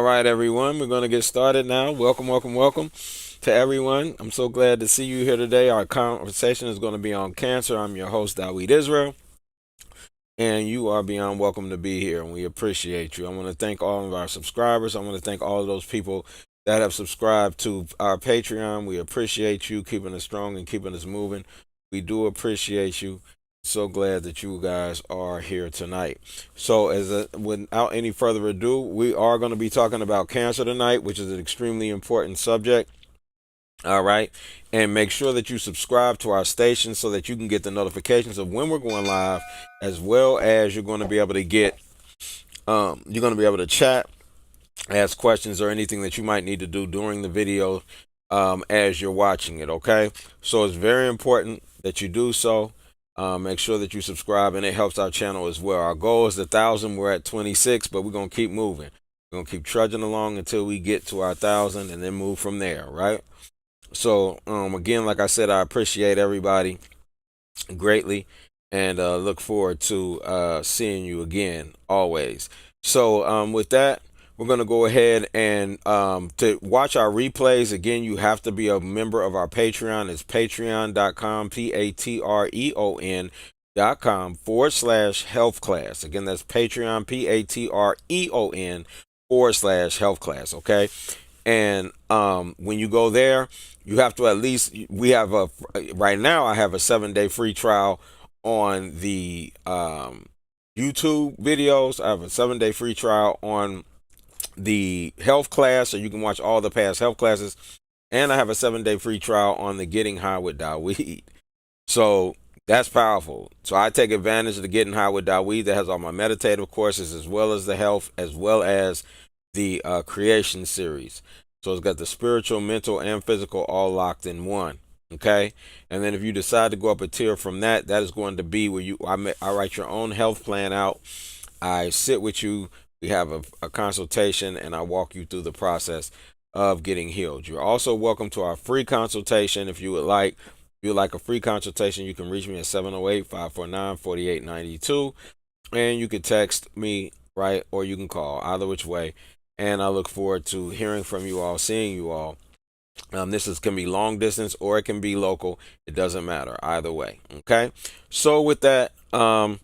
right, everyone. We're going to get started now. Welcome to everyone. I'm so glad to see you here today. Our conversation is going to be on cancer. I'm your host, Dawid Israel, and you are beyond welcome to be here, and we appreciate you. I want to thank all of our subscribers. I want to thank all of those people that have subscribed to our Patreon. We appreciate you keeping us strong and keeping us moving. We do appreciate you. So glad that you guys are here tonight. So, without any further ado, we are going to be talking about cancer tonight, which is an extremely important subject. All right, and make sure that you subscribe to our station so that you can get the notifications of when we're going live, as well as you're going to be able to get, you're going to be able to chat, ask questions, or anything that you might need to do during the video as you're watching it. Okay, so it's very important that you do so. Make sure that you subscribe, and it helps our channel as well. Our goal is 1,000. We're at 26, but we're gonna keep moving. We're gonna keep trudging along until we get to our 1,000, and then move from there. Right. So again, like I said, I appreciate everybody greatly, and look forward to seeing you again always. So with that, we're going to go ahead and to watch our replays. Again, you have to be a member of our Patreon. It's patreon.com, patreon.com/health class. Again, that's Patreon, patreon.com/health class. Okay. And when you go there, you have to at least, right now I have a 7-day free trial on the YouTube videos. I have a 7-day free trial on the health class, so you can watch all the past health classes. And I have a 7-day free trial on the Getting High with Dawid. So that's powerful. So I take advantage of the Getting High with Dawid that has all my meditative courses, as well as the health, as well as the creation series. So it's got the spiritual, mental, and physical all locked in one. Okay. And then if you decide to go up a tier from that, that is going to be where I write your own health plan out. I sit with you. We have a consultation, and I walk you through the process of getting healed. You're also welcome to our free consultation. If you would like, a free consultation, you can reach me at 708-549-4892, and you can text me, right, or you can call, either which way. And I look forward to hearing from you all, seeing you all. This can be long distance, or it can be local. It doesn't matter either way. Okay. So with that, I'm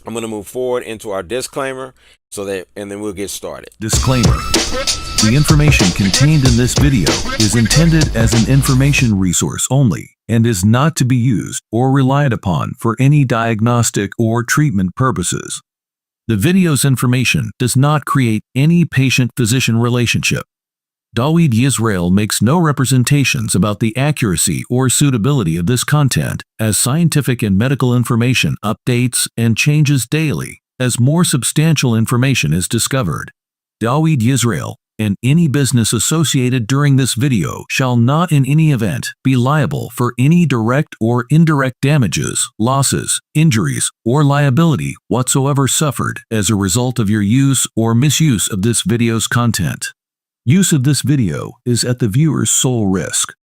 going to move forward into our disclaimer, and then we'll get started. Disclaimer. The information contained in this video is intended as an information resource only and is not to be used or relied upon for any diagnostic or treatment purposes. The video's information does not create any patient-physician relationship. Dawid Yisrael makes no representations about the accuracy or suitability of this content, as scientific and medical information updates and changes daily as more substantial information is discovered. Dawid Yisrael and any business associated during this video shall not in any event be liable for any direct or indirect damages, losses, injuries, or liability whatsoever suffered as a result of your use or misuse of this video's content. Use of this video is at the viewer's sole risk.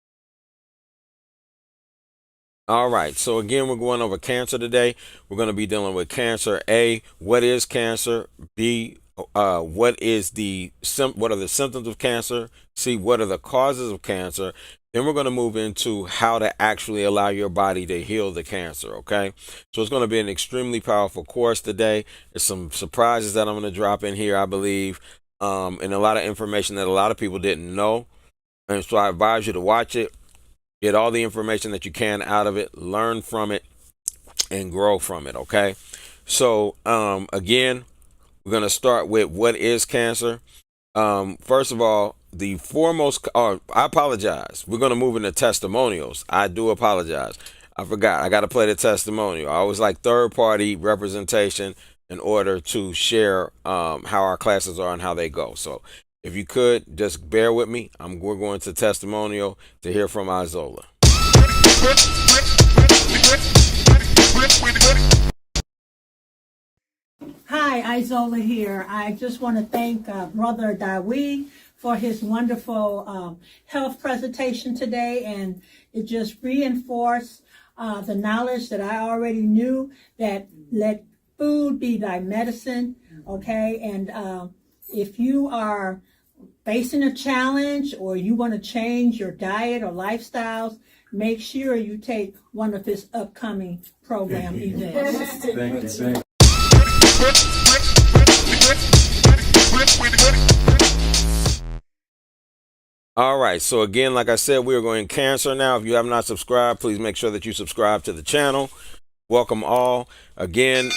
All right. So again, we're going over cancer today. We're going to be dealing with cancer. A, what is cancer? B, what are the symptoms of cancer? C, what are the causes of cancer? Then we're going to move into how to actually allow your body to heal the cancer. Okay. So it's going to be an extremely powerful course today. There's some surprises that I'm going to drop in here, I believe. And a lot of information that a lot of people didn't know. And so I advise you to watch it, get all the information that you can out of it, learn from it, and grow from it. Okay. So, again, we're going to start with what is cancer. First of all, the foremost, I apologize. We're going to move into testimonials. I do apologize. I forgot. I got to play the testimonial. I always like third-party representation in order to share how our classes are and how they go. So if you could, just bear with me. We're going to testimonial to hear from Isola. Hi, Isola here. I just want to thank Brother Dawid for his wonderful health presentation today, and it just reinforced the knowledge that I already knew, that food be thy medicine, okay? And if you are facing a challenge or you want to change your diet or lifestyles, make sure you take one of his upcoming program events. Thank you. All right. So again, like I said, we are going Cancer now. If you have not subscribed, please make sure that you subscribe to the channel. Welcome all. Again,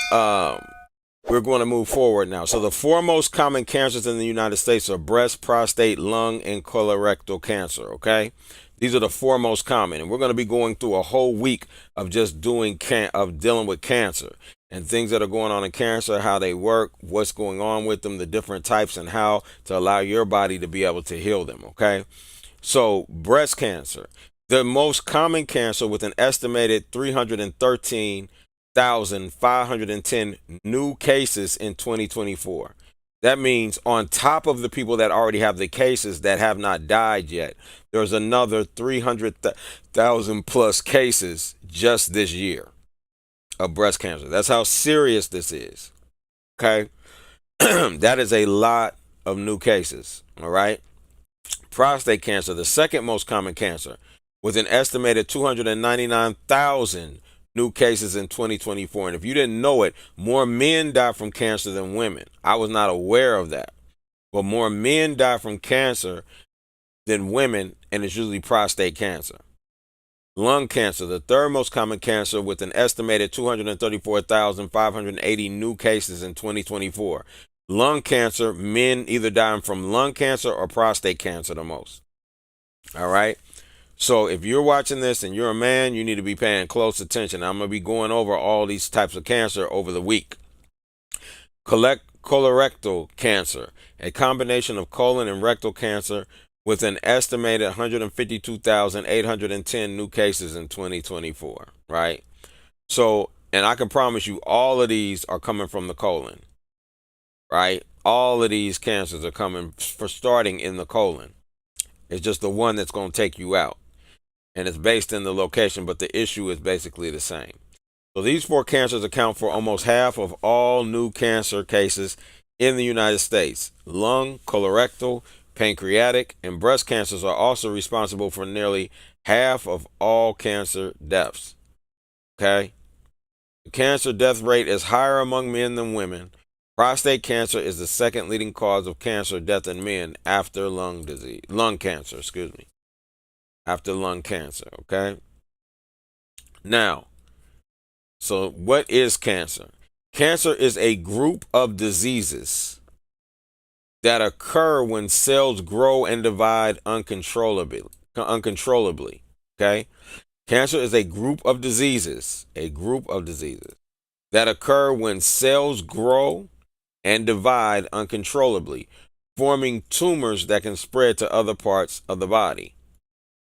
we're going to move forward now. So the four most common cancers in the United States are breast, prostate, lung, and colorectal cancer. Okay. These are the four most common, and we're going to be going through a whole week of just dealing with cancer and things that are going on in cancer, how they work, what's going on with them, the different types, and how to allow your body to be able to heal them. Okay. So breast cancer, the most common cancer, with an estimated 313,510 new cases in 2024. That means on top of the people that already have the cases that have not died yet, there's another 300,000 plus cases just this year of breast cancer. That's how serious this is. Okay. That is a lot of new cases. All right. Prostate cancer, the second most common cancer, with an estimated 299,000 new cases in 2024. And if you didn't know it, more men die from cancer than women. I was not aware of that. But more men die from cancer than women, and it's usually prostate cancer. Lung cancer, the third most common cancer, with an estimated 234,580 new cases in 2024. Lung cancer, men either dying from lung cancer or prostate cancer the most. All right. So if you're watching this and you're a man, you need to be paying close attention. I'm going to be going over all these types of cancer over the week. Colorectal cancer, a combination of colon and rectal cancer, with an estimated 152,810 new cases in 2024, right? So, and I can promise you all of these are coming from the colon, right? All of these cancers are coming for starting in the colon. It's just the one that's going to take you out. And it's based in the location, but the issue is basically the same. So these four cancers account for almost half of all new cancer cases in the United States. Lung, colorectal, pancreatic, and breast cancers are also responsible for nearly half of all cancer deaths. Okay? The cancer death rate is higher among men than women. Prostate cancer is the second leading cause of cancer death in men after lung cancer, after lung cancer, okay? Now, so what is cancer? Cancer is a group of diseases that occur when cells grow and divide uncontrollably, okay? Cancer is a group of diseases that occur when cells grow and divide uncontrollably, forming tumors that can spread to other parts of the body.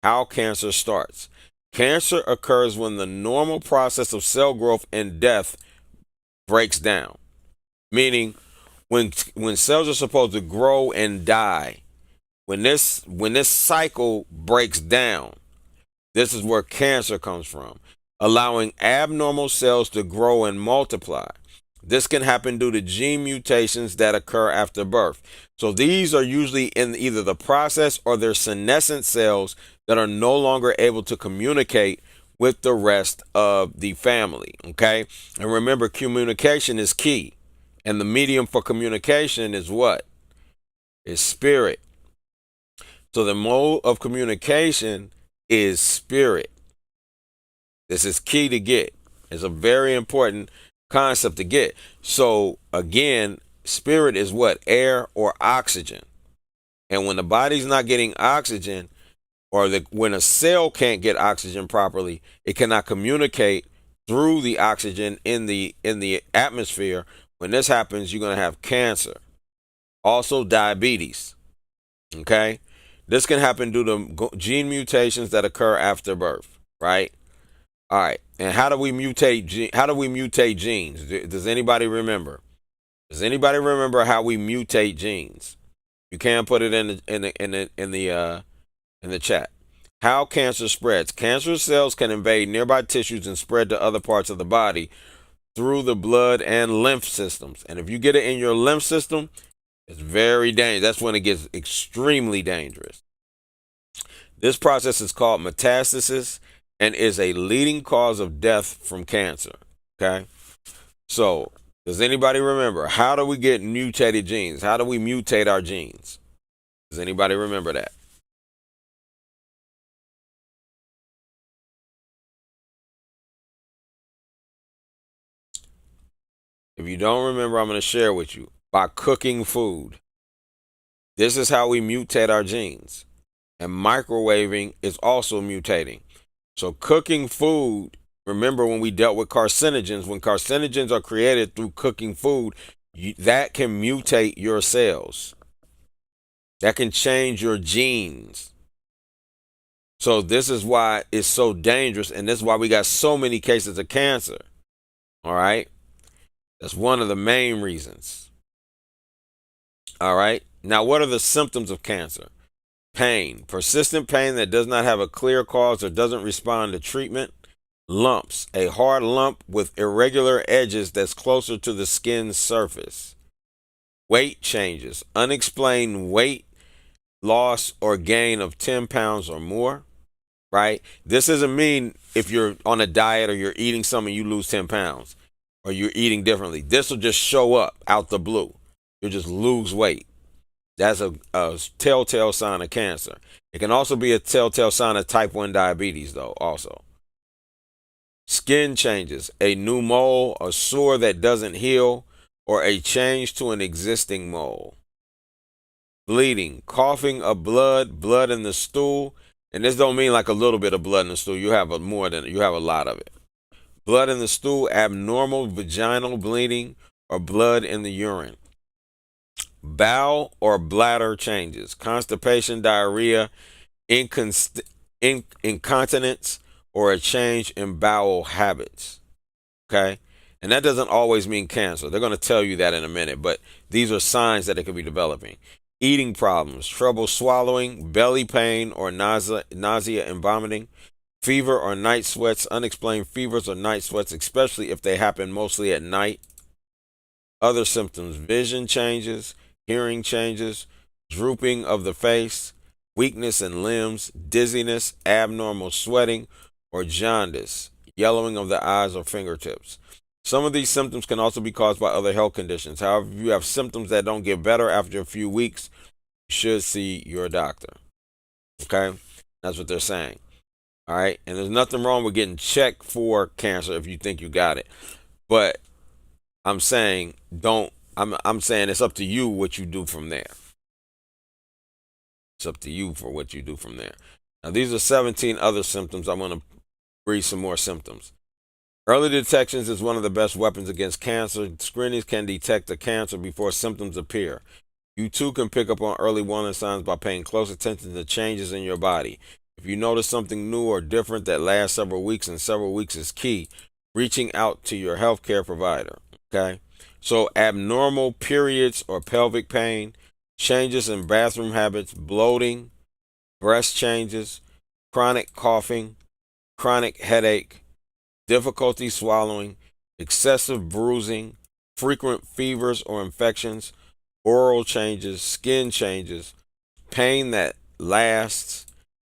How cancer starts. Cancer occurs when the normal process of cell growth and death breaks down. Meaning, when cells are supposed to grow and die, when this cycle breaks down, this is where cancer comes from, allowing abnormal cells to grow and multiply. This can happen due to gene mutations that occur after birth. So these are usually in either the process or they're senescent cells that are no longer able to communicate with the rest of the family. Okay. And remember, communication is key. And the medium for communication is what? Is spirit. So the mode of communication is spirit. This is key to get. It's a very important concept to get. So again, spirit is what? Air or oxygen. And when the body's not getting oxygen, or when a cell can't get oxygen properly, it cannot communicate through the oxygen in the atmosphere. When this happens, you're going to have cancer. Also diabetes. Okay? This can happen due to gene mutations that occur after birth, right? All right. And how do we mutate genes? Does anybody remember? Does anybody remember how we mutate genes? You can put it in the chat. How cancer spreads. Cancer cells can invade nearby tissues and spread to other parts of the body through the blood and lymph systems. And if you get it in your lymph system, It's very dangerous. That's when it gets extremely dangerous. This process is called metastasis and is a leading cause of death from cancer. Okay? So, does anybody remember? How do we get mutated genes? How do we mutate our genes? Does anybody remember that? If you don't remember, I'm going to share with you. By cooking food. This is how we mutate our genes. And microwaving is also mutating. So cooking food, remember when we dealt with carcinogens, when carcinogens are created through cooking food, that can mutate your cells. That can change your genes. So this is why it's so dangerous, and this is why we got so many cases of cancer. All right? That's one of the main reasons. All right? Now, what are the symptoms of cancer? Pain, persistent pain that does not have a clear cause or doesn't respond to treatment. Lumps, a hard lump with irregular edges that's closer to the skin surface. Weight changes, unexplained weight loss or gain of 10 pounds or more, right? This doesn't mean if you're on a diet or you're eating something you lose 10 pounds or you're eating differently. This will just show up out the blue. You'll just lose weight. That's a telltale sign of cancer. It can also be a telltale sign of type 1 diabetes, though, also. Skin changes, a new mole, a sore that doesn't heal, or a change to an existing mole. Bleeding, coughing of blood in the stool, and this don't mean like a little bit of blood in the stool. You have you have a lot of it. Blood in the stool, abnormal vaginal bleeding, or blood in the urine. Bowel or bladder changes, constipation, diarrhea, incontinence, or a change in bowel habits. Okay? And that doesn't always mean cancer. They're going to tell you that in a minute, but these are signs that it could be developing. Eating problems, trouble swallowing, belly pain or nausea and vomiting, fever or night sweats, unexplained fevers or night sweats, especially if they happen mostly at night. Other symptoms, vision changes, hearing changes, drooping of the face, weakness in limbs, dizziness, abnormal sweating, or jaundice, yellowing of the eyes or fingertips. Some of these symptoms can also be caused by other health conditions. However, if you have symptoms that don't get better after a few weeks, you should see your doctor. Okay? That's what they're saying. All right? And there's nothing wrong with getting checked for cancer if you think you got it. But I'm saying I'm saying it's up to you what you do from there. It's up to you for what you do from there. Now, these are 17 other symptoms. I'm going to read some more symptoms. Early detection is one of the best weapons against cancer. Screenings can detect the cancer before symptoms appear. You too can pick up on early warning signs by paying close attention to changes in your body. If you notice something new or different that lasts several weeks, and several weeks is key, reaching out to your healthcare provider. Okay? So abnormal periods or pelvic pain, changes in bathroom habits, bloating, breast changes, chronic coughing, chronic headache, difficulty swallowing, excessive bruising, frequent fevers or infections, oral changes, skin changes, pain that lasts,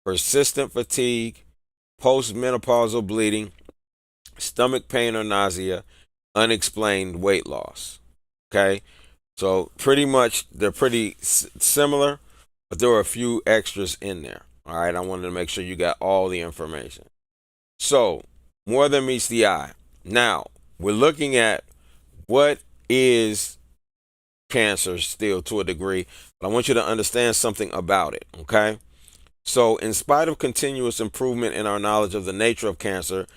persistent fatigue, postmenopausal bleeding, stomach pain or nausea, unexplained weight loss. Okay? So pretty much they're pretty similar, but there are a few extras in there. All right? I wanted to make sure you got all the information. So, more than meets the eye. Now, we're looking at what is cancer still to a degree, but I want you to understand something about it, okay? So, in spite of continuous improvement in our knowledge of the nature of cancer,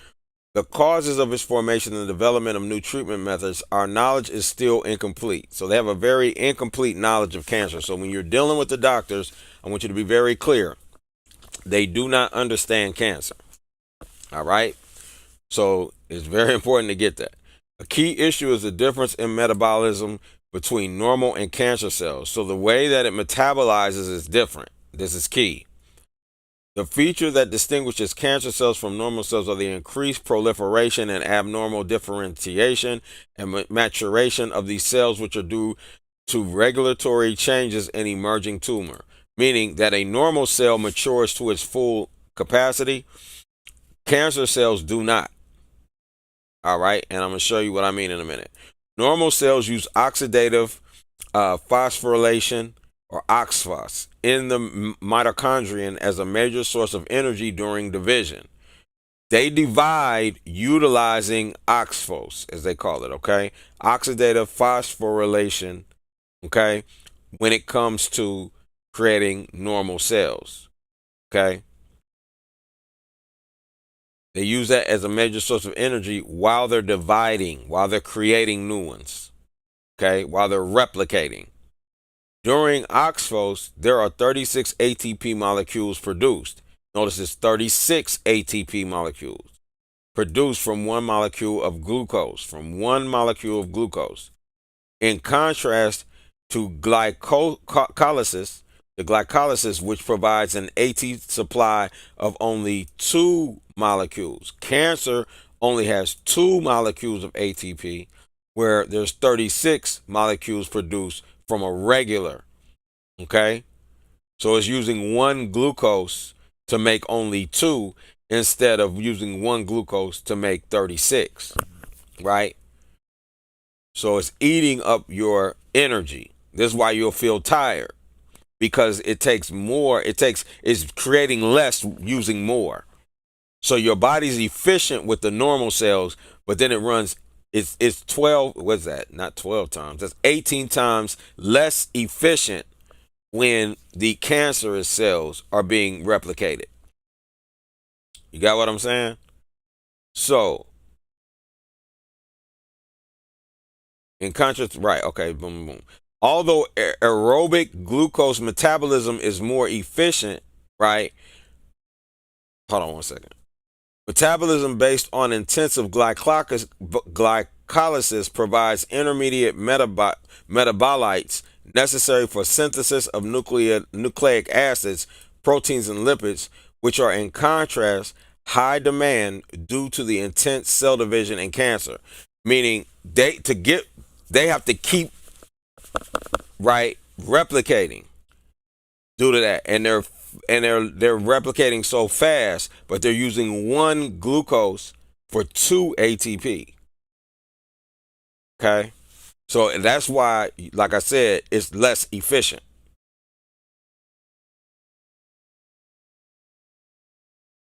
the causes of its formation and the development of new treatment methods, our knowledge is still incomplete. So they have a very incomplete knowledge of cancer. So when you're dealing with the doctors, I want you to be very clear. They do not understand cancer. All right? So it's very important to get that. A key issue is the difference in metabolism between normal and cancer cells. So the way that it metabolizes is different. This is key. The feature that distinguishes cancer cells from normal cells are the increased proliferation and abnormal differentiation and maturation of these cells, which are due to regulatory changes in emerging tumor, meaning that a normal cell matures to its full capacity. Cancer cells do not. All right, and I'm going to show you what I mean in a minute. Normal cells use oxidative phosphorylation or OXPHOS in the mitochondrion as a major source of energy during division. They divide utilizing OXPHOS, as they call it, okay? Oxidative phosphorylation, okay, when it comes to creating normal cells, okay? They use that as a major source of energy while they're dividing, while they're creating new ones, okay, while they're replicating. During OXPHOS, there are 36 ATP molecules produced. Notice it's 36 ATP molecules produced from one molecule of glucose, In contrast to glycolysis, the glycolysis, which provides an ATP supply of only 2 molecules. Cancer only has 2 molecules of ATP, where there's 36 molecules produced from a regular. Okay? So it's using 1 glucose to make only 2 instead of using 1 glucose to make 36. Right? So it's eating up your energy. This is why you'll feel tired, because it takes more, it's creating less using more. So your body's efficient with the normal cells, but then it runs, it's 12, what's that? Not 12 times, that's 18 times less efficient when the cancerous cells are being replicated. You got what I'm saying? So, in contrast, right, okay, boom, boom. Although aerobic glucose metabolism is more efficient, right? Hold on one second. Metabolism based on intensive glycolysis provides intermediate metabolites necessary for synthesis of nucleic acids, proteins, and lipids, which are in contrast high demand due to the intense cell division in cancer. Meaning they have to keep replicating due to that, and they're replicating so fast, but they're using 1 glucose for 2 ATP. Okay, so that's why, like I said, it's less efficient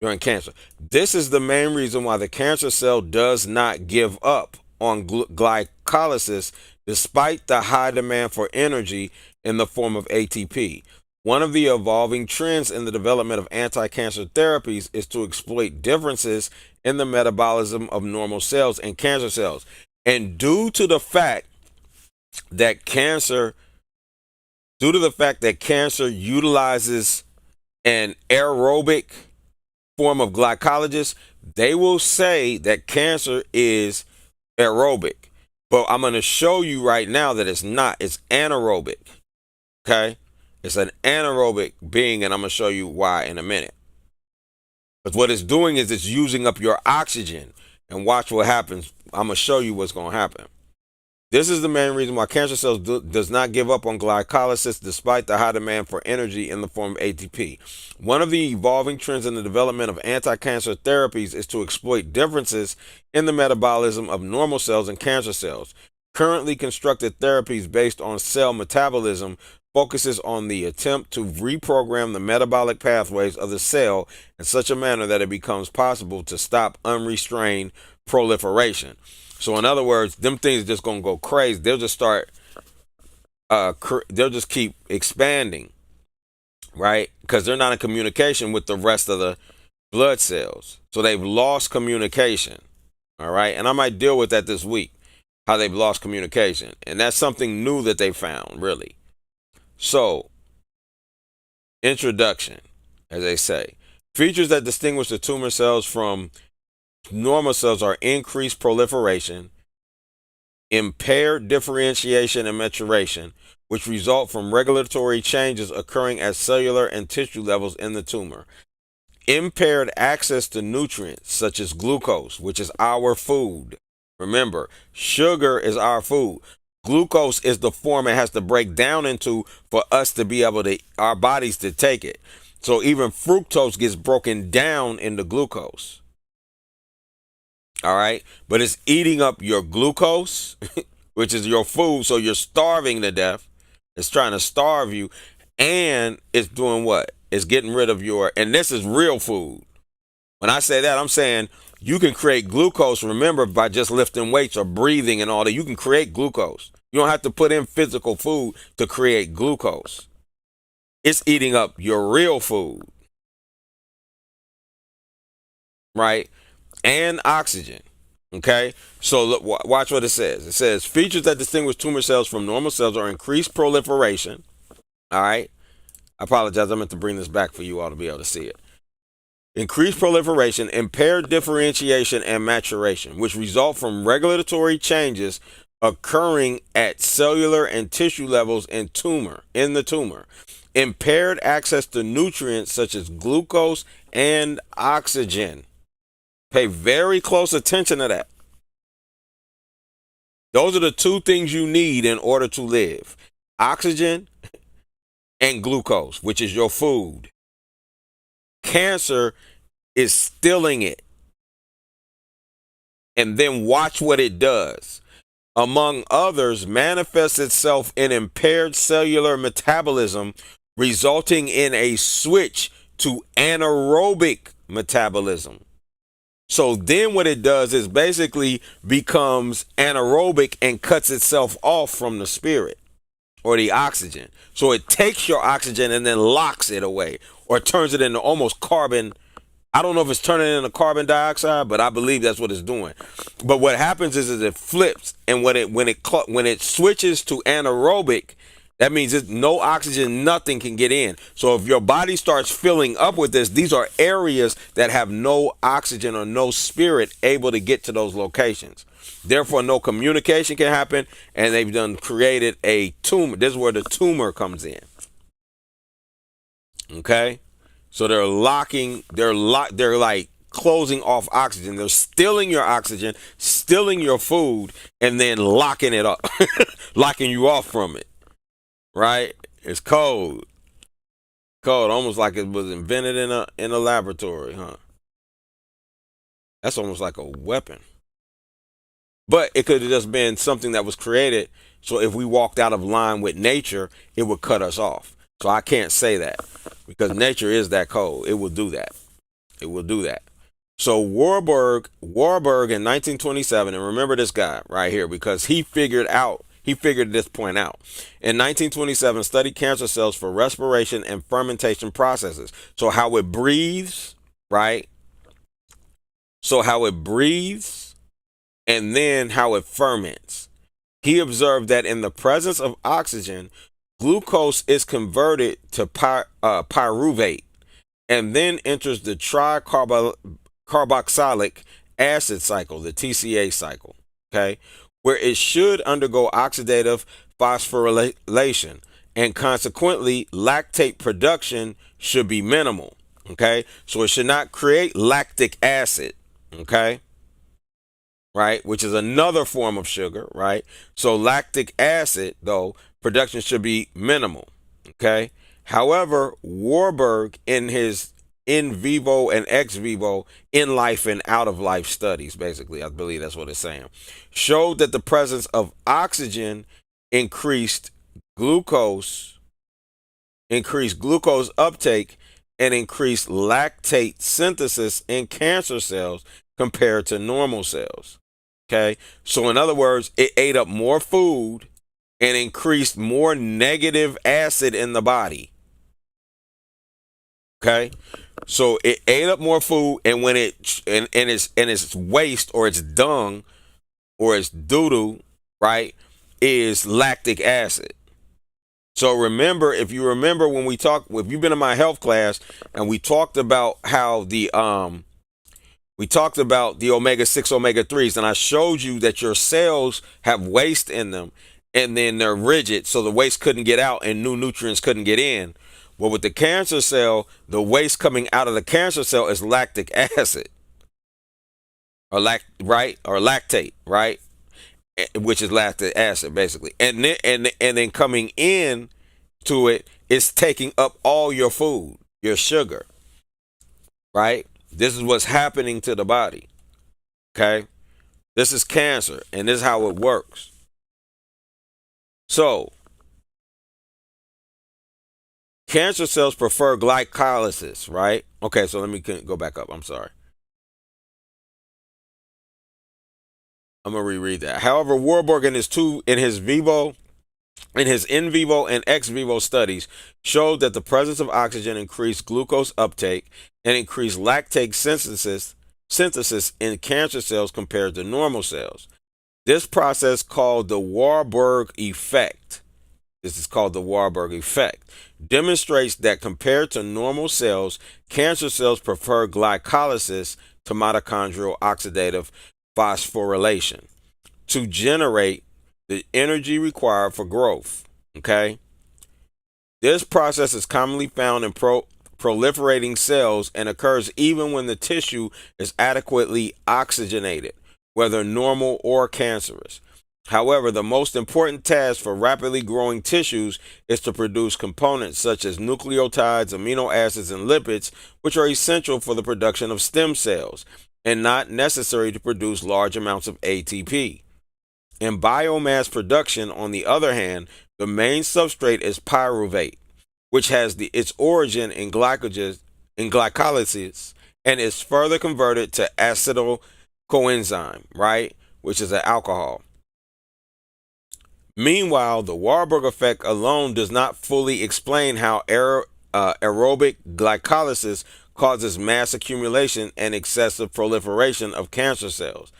during cancer. This is the main reason why the cancer cell does not give up on glycolysis despite the high demand for energy in the form of ATP. One of the evolving trends in the development of anti-cancer therapies is to exploit differences in the metabolism of normal cells and cancer cells. And due to the fact that cancer utilizes an aerobic form of glycolysis, they will say that cancer is aerobic. But I'm going to show you right now that it's not. It's anaerobic. Okay? It's an anaerobic being, and I'm going to show you why in a minute. But what it's doing is it's using up your oxygen. And watch what happens. I'm going to show you what's going to happen. This is the main reason why cancer cells does not give up on glycolysis despite the high demand for energy in the form of ATP. One of the evolving trends in the development of anti-cancer therapies is to exploit differences in the metabolism of normal cells and cancer cells. Currently constructed therapies based on cell metabolism focuses on the attempt to reprogram the metabolic pathways of the cell in such a manner that it becomes possible to stop unrestrained proliferation. So in other words, them things are just going to go crazy. They'll just start, they'll just keep expanding, right? Because they're not in communication with the rest of the blood cells. So they've lost communication, all right? And I might deal with that this week, how they've lost communication. And that's something new that they found, really. So, introduction, as they say. Features that distinguish the tumor cells from normal cells are increased proliferation, impaired differentiation and maturation, which result from regulatory changes occurring at cellular and tissue levels in the tumor. Impaired access to nutrients such as glucose, which is our food. Remember, sugar is our food. Glucose is the form it has to break down into for us to be able to, our bodies to take it. So even fructose gets broken down into glucose. All right. But it's eating up your glucose, which is your food. So you're starving to death. It's trying to starve you. And it's doing what? It's getting rid of your, and this is real food. When I say that, I'm saying you can create glucose, remember, by just lifting weights or breathing and all that. You can create glucose. You don't have to put in physical food to create glucose. It's eating up your real food, right? And oxygen. Okay? So look, watch what it says. It says features that distinguish tumor cells from normal cells are increased proliferation. All right? I apologize. I meant to bring this back for you all to be able to see it. Increased proliferation, impaired differentiation, and maturation, which result from regulatory changes occurring at cellular and tissue levels in the tumor. Impaired access to nutrients such as glucose and oxygen. Pay very close attention to that. Those are the two things you need in order to live. Oxygen and glucose, which is your food. Cancer is stealing it. And then watch what it does. Among others, manifests itself in impaired cellular metabolism, resulting in a switch to anaerobic metabolism. So then what it does is basically becomes anaerobic and cuts itself off from the spirit or the oxygen. So it takes your oxygen and then locks it away or turns it into almost carbon. I don't know if it's turning it into carbon dioxide, but I believe that's what it's doing. But what happens is it flips, and when it switches to anaerobic, that means no oxygen, nothing can get in. So if your body starts filling up with this, these are areas that have no oxygen or no spirit able to get to those locations. Therefore, no communication can happen, and they've created a tumor. This is where the tumor comes in. Okay? So they're like closing off oxygen. They're stealing your oxygen, stealing your food, and then locking it up, locking you off from it. Right? It's cold. Cold, almost like it was invented in a laboratory, huh? That's almost like a weapon. But it could have just been something that was created, so if we walked out of line with nature, it would cut us off. So I can't say that because nature is that cold. It will do that. It will do that. So Warburg in 1927, and remember this guy right here because he figured this point out. In 1927, studied cancer cells for respiration and fermentation processes. So how it breathes, right? So how it breathes and then how it ferments. He observed that in the presence of oxygen, glucose is converted to pyruvate and then enters the tricarboxylic acid cycle, the TCA cycle, okay, where it should undergo oxidative phosphorylation and consequently lactate production should be minimal, okay? So it should not create lactic acid, okay? Right, which is another form of sugar, right? So lactic acid, though, production should be minimal, okay? However, Warburg, in his in vivo and ex vivo, in life and out of life studies, basically, I believe that's what it's saying, showed that the presence of oxygen increased glucose uptake and increased lactate synthesis in cancer cells compared to normal cells. Okay, so in other words, it ate up more food and increased more negative acid in the body. Okay, so it ate up more food, and when its waste or its dung or its doo-doo, right, is lactic acid. So remember, if you remember when if you've been in my health class and we talked about how the omega-6, omega-3s, and I showed you that your cells have waste in them and then they're rigid, so the waste couldn't get out and new nutrients couldn't get in. Well, with the cancer cell, the waste coming out of the cancer cell is lactic acid or lactate, right? which is lactic acid basically, and then coming in to it, it's taking up all your food, your sugar, right? This is what's happening to the body. Okay, this is cancer, and this is how it works. So cancer cells prefer glycolysis, right? Okay, so let me go back up. I'm sorry. I'm gonna reread that. However, Warburg in his in vivo and ex vivo studies showed that the presence of oxygen increased glucose uptake and increased lactate synthesis in cancer cells compared to normal cells. This process called the Warburg effect. This is called the Warburg effect. Demonstrates that compared to normal cells, cancer cells prefer glycolysis to mitochondrial oxidative phosphorylation to generate the energy required for growth. Okay? This process is commonly found in proliferating cells and occurs even when the tissue is adequately oxygenated, whether normal or cancerous. However, the most important task for rapidly growing tissues is to produce components such as nucleotides, amino acids, and lipids, which are essential for the production of stem cells and not necessary to produce large amounts of ATP. In biomass production, on the other hand, the main substrate is pyruvate, which has its origin in glycolysis and is further converted to acetyl coenzyme, right, which is an alcohol. Meanwhile, the Warburg effect alone does not fully explain how aerobic glycolysis causes mass accumulation and excessive proliferation of cancer cells.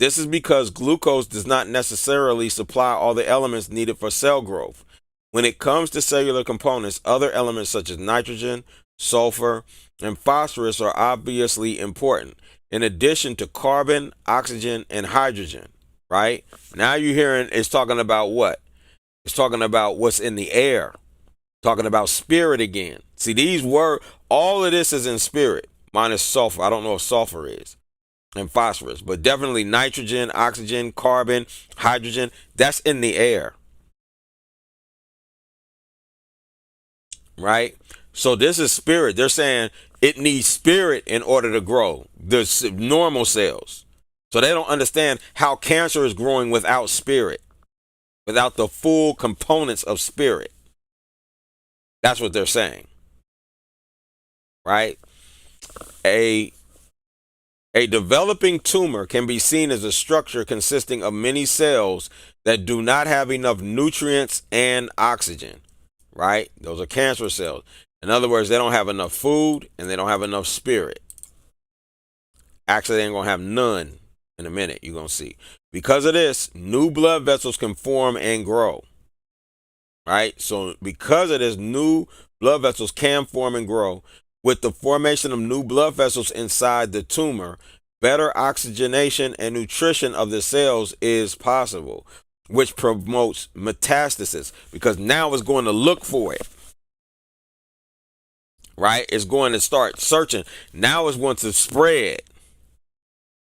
This is because glucose does not necessarily supply all the elements needed for cell growth. When it comes to cellular components, other elements such as nitrogen, sulfur, and phosphorus are obviously important, in addition to carbon, oxygen, and hydrogen, right? Now you're hearing it's talking about what? It's talking about what's in the air, talking about spirit again. See, these words, all of this is in spirit, minus sulfur. I don't know if sulfur is. And phosphorus, but definitely nitrogen, oxygen, carbon, hydrogen, that's in the air. Right? So this is spirit. They're saying it needs spirit in order to grow. The normal cells. So they don't understand how cancer is growing without spirit, without the full components of spirit. That's what they're saying. Right? A developing tumor can be seen as a structure consisting of many cells that do not have enough nutrients and oxygen, right? Those are cancer cells. In other words, they don't have enough food and they don't have enough spirit. Actually, they ain't going to have none in a minute, you're going to see. Because of this, new blood vessels can form and grow, right? So because of this, new blood vessels can form and grow. With the formation of new blood vessels inside the tumor, better oxygenation and nutrition of the cells is possible, which promotes metastasis because now it's going to look for it. Right? It's going to start searching. Now it's going to spread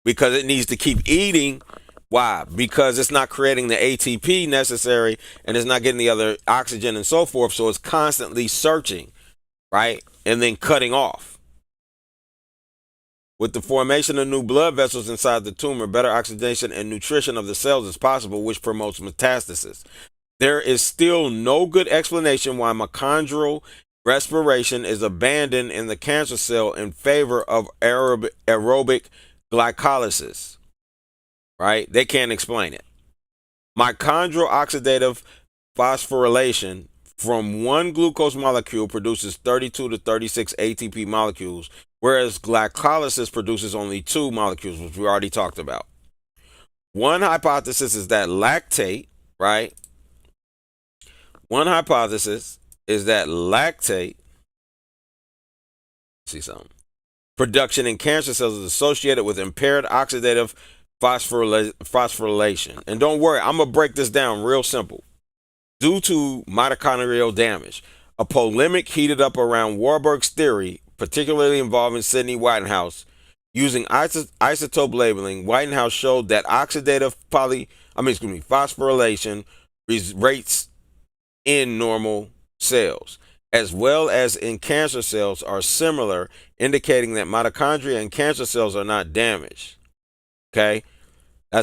because it needs to keep eating. Why? Because it's not creating the ATP necessary and it's not getting the other oxygen and so forth. So it's constantly searching. Right? And then cutting off. With the formation of new blood vessels inside the tumor, better oxidation and nutrition of the cells is possible, which promotes metastasis. There is still no good explanation why mitochondrial respiration is abandoned in the cancer cell in favor of aerobic glycolysis. Right? They can't explain it. Mitochondrial oxidative phosphorylation from one glucose molecule produces 32 to 36 ATP molecules, whereas glycolysis produces only 2 molecules, which we already talked about. One hypothesis is that lactate, right? One hypothesis is that lactate, see something, production in cancer cells is associated with impaired oxidative phosphorylation. And don't worry, I'm going to break this down real simple. Due to mitochondrial damage, a polemic heated up around Warburg's theory, particularly involving Sidney Whitehouse, Using isotope labeling, Whitehouse showed that oxidative phosphorylation rates in normal cells, as well as in cancer cells, are similar, indicating that mitochondria in cancer cells are not damaged. Okay,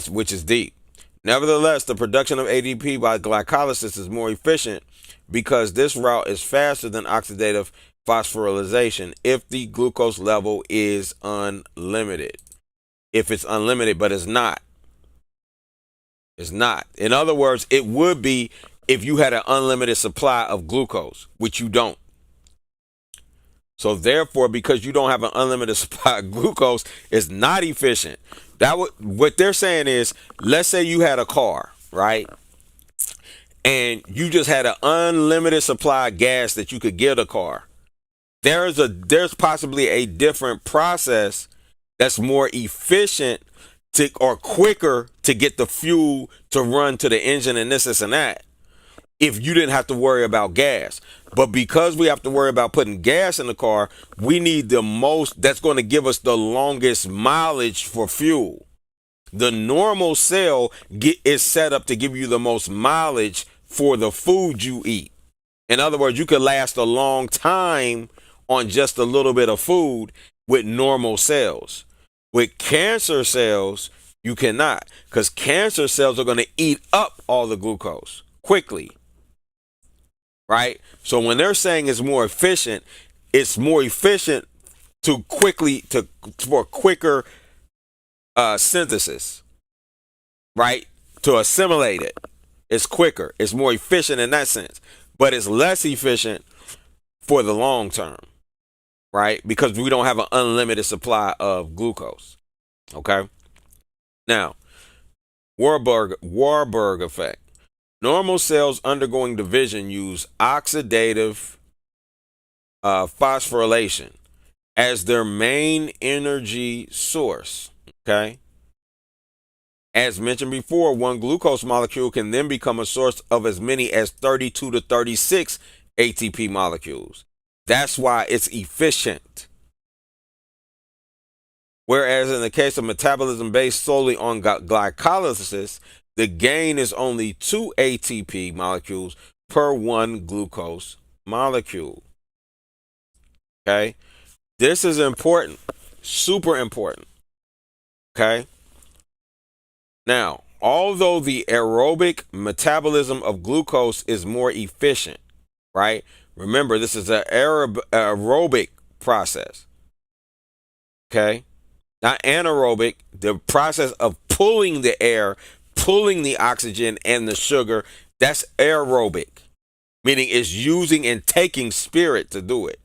which is deep. Nevertheless, the production of ADP by glycolysis is more efficient because this route is faster than oxidative phosphorylation if the glucose level is unlimited. If it's unlimited, but it's not. It's not. In other words, it would be if you had an unlimited supply of glucose, which you don't. So therefore, because you don't have an unlimited supply of glucose, it's not efficient. What they're saying is, let's say you had a car, right? And you just had an unlimited supply of gas that you could give the car. There's possibly a different process that's more efficient or quicker to get the fuel to run to the engine and this and that, if you didn't have to worry about gas. But because we have to worry about putting gas in the car, we need the most that's going to give us the longest mileage for fuel. The normal cell is set up to give you the most mileage for the food you eat. In other words, you could last a long time on just a little bit of food with normal cells. With cancer cells, you cannot, because cancer cells are going to eat up all the glucose quickly. Right? So when they're saying it's more efficient for quicker synthesis, right? To assimilate it. It's quicker. It's more efficient in that sense. But it's less efficient for the long term, right? Because we don't have an unlimited supply of glucose. Okay? Now, Warburg effect. Normal cells undergoing division use oxidative phosphorylation as their main energy source. Okay. As mentioned before, one glucose molecule can then become a source of as many as 32 to 36 ATP molecules. That's why it's efficient. Whereas in the case of metabolism based solely on glycolysis, the gain is only 2 ATP molecules per one glucose molecule. Okay? This is important. Super important. Okay? Now, although the aerobic metabolism of glucose is more efficient, right? Remember, this is an aerobic process. Okay? Not anaerobic. The process of pulling the air, pulling the oxygen and the sugar, that's aerobic, meaning it's using and taking spirit to do it.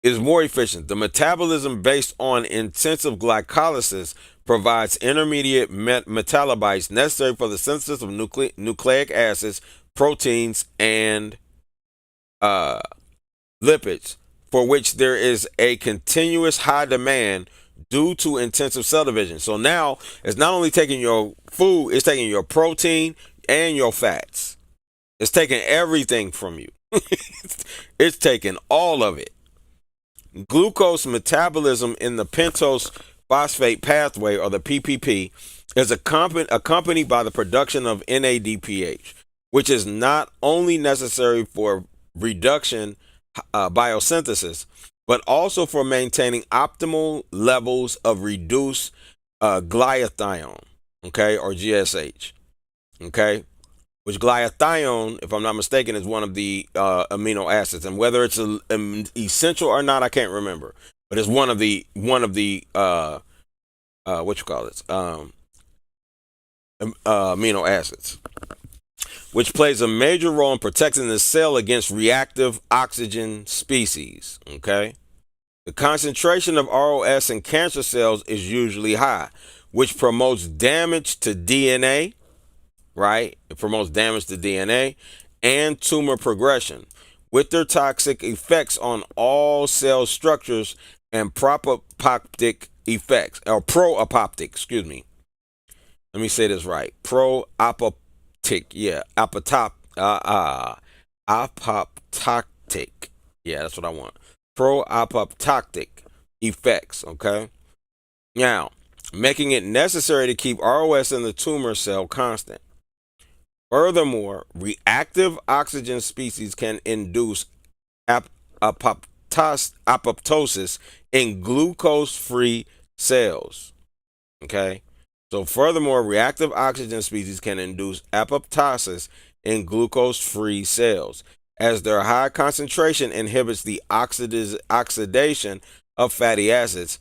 Is more efficient. The metabolism based on intensive glycolysis provides intermediate metabolites necessary for the synthesis of nucleic acids, proteins, and lipids, for which there is a continuous high demand due to intensive cell division. So now it's not only taking your food, it's taking your protein and your fats. It's taking everything from you. It's taking all of it. Glucose metabolism in the pentose phosphate pathway, or the PPP, is accompanied by the production of NADPH, which is not only necessary for reduction biosynthesis, but also for maintaining optimal levels of reduced glutathione, okay, or GSH, okay, which glutathione, if I'm not mistaken, is one of the amino acids, and whether it's essential or not, I can't remember, but it's one of the amino acids, which plays a major role in protecting the cell against reactive oxygen species. Okay, the concentration of ROS in cancer cells is usually high, which promotes damage to DNA. Right? It promotes damage to DNA and tumor progression, with their toxic effects on all cell structures and pro-apoptic effects, or pro-apoptic, excuse me. Let me say this right. Pro-apoptic, yeah. Apoptotic. Yeah, that's what I want. Pro-apoptotic effects. Okay. Now, making it necessary to keep ROS in the tumor cell constant. Furthermore, reactive oxygen species can induce apoptosis in glucose-free cells. Okay. So furthermore, reactive oxygen species can induce apoptosis in glucose-free cells, as their high concentration inhibits the oxidation of fatty acids,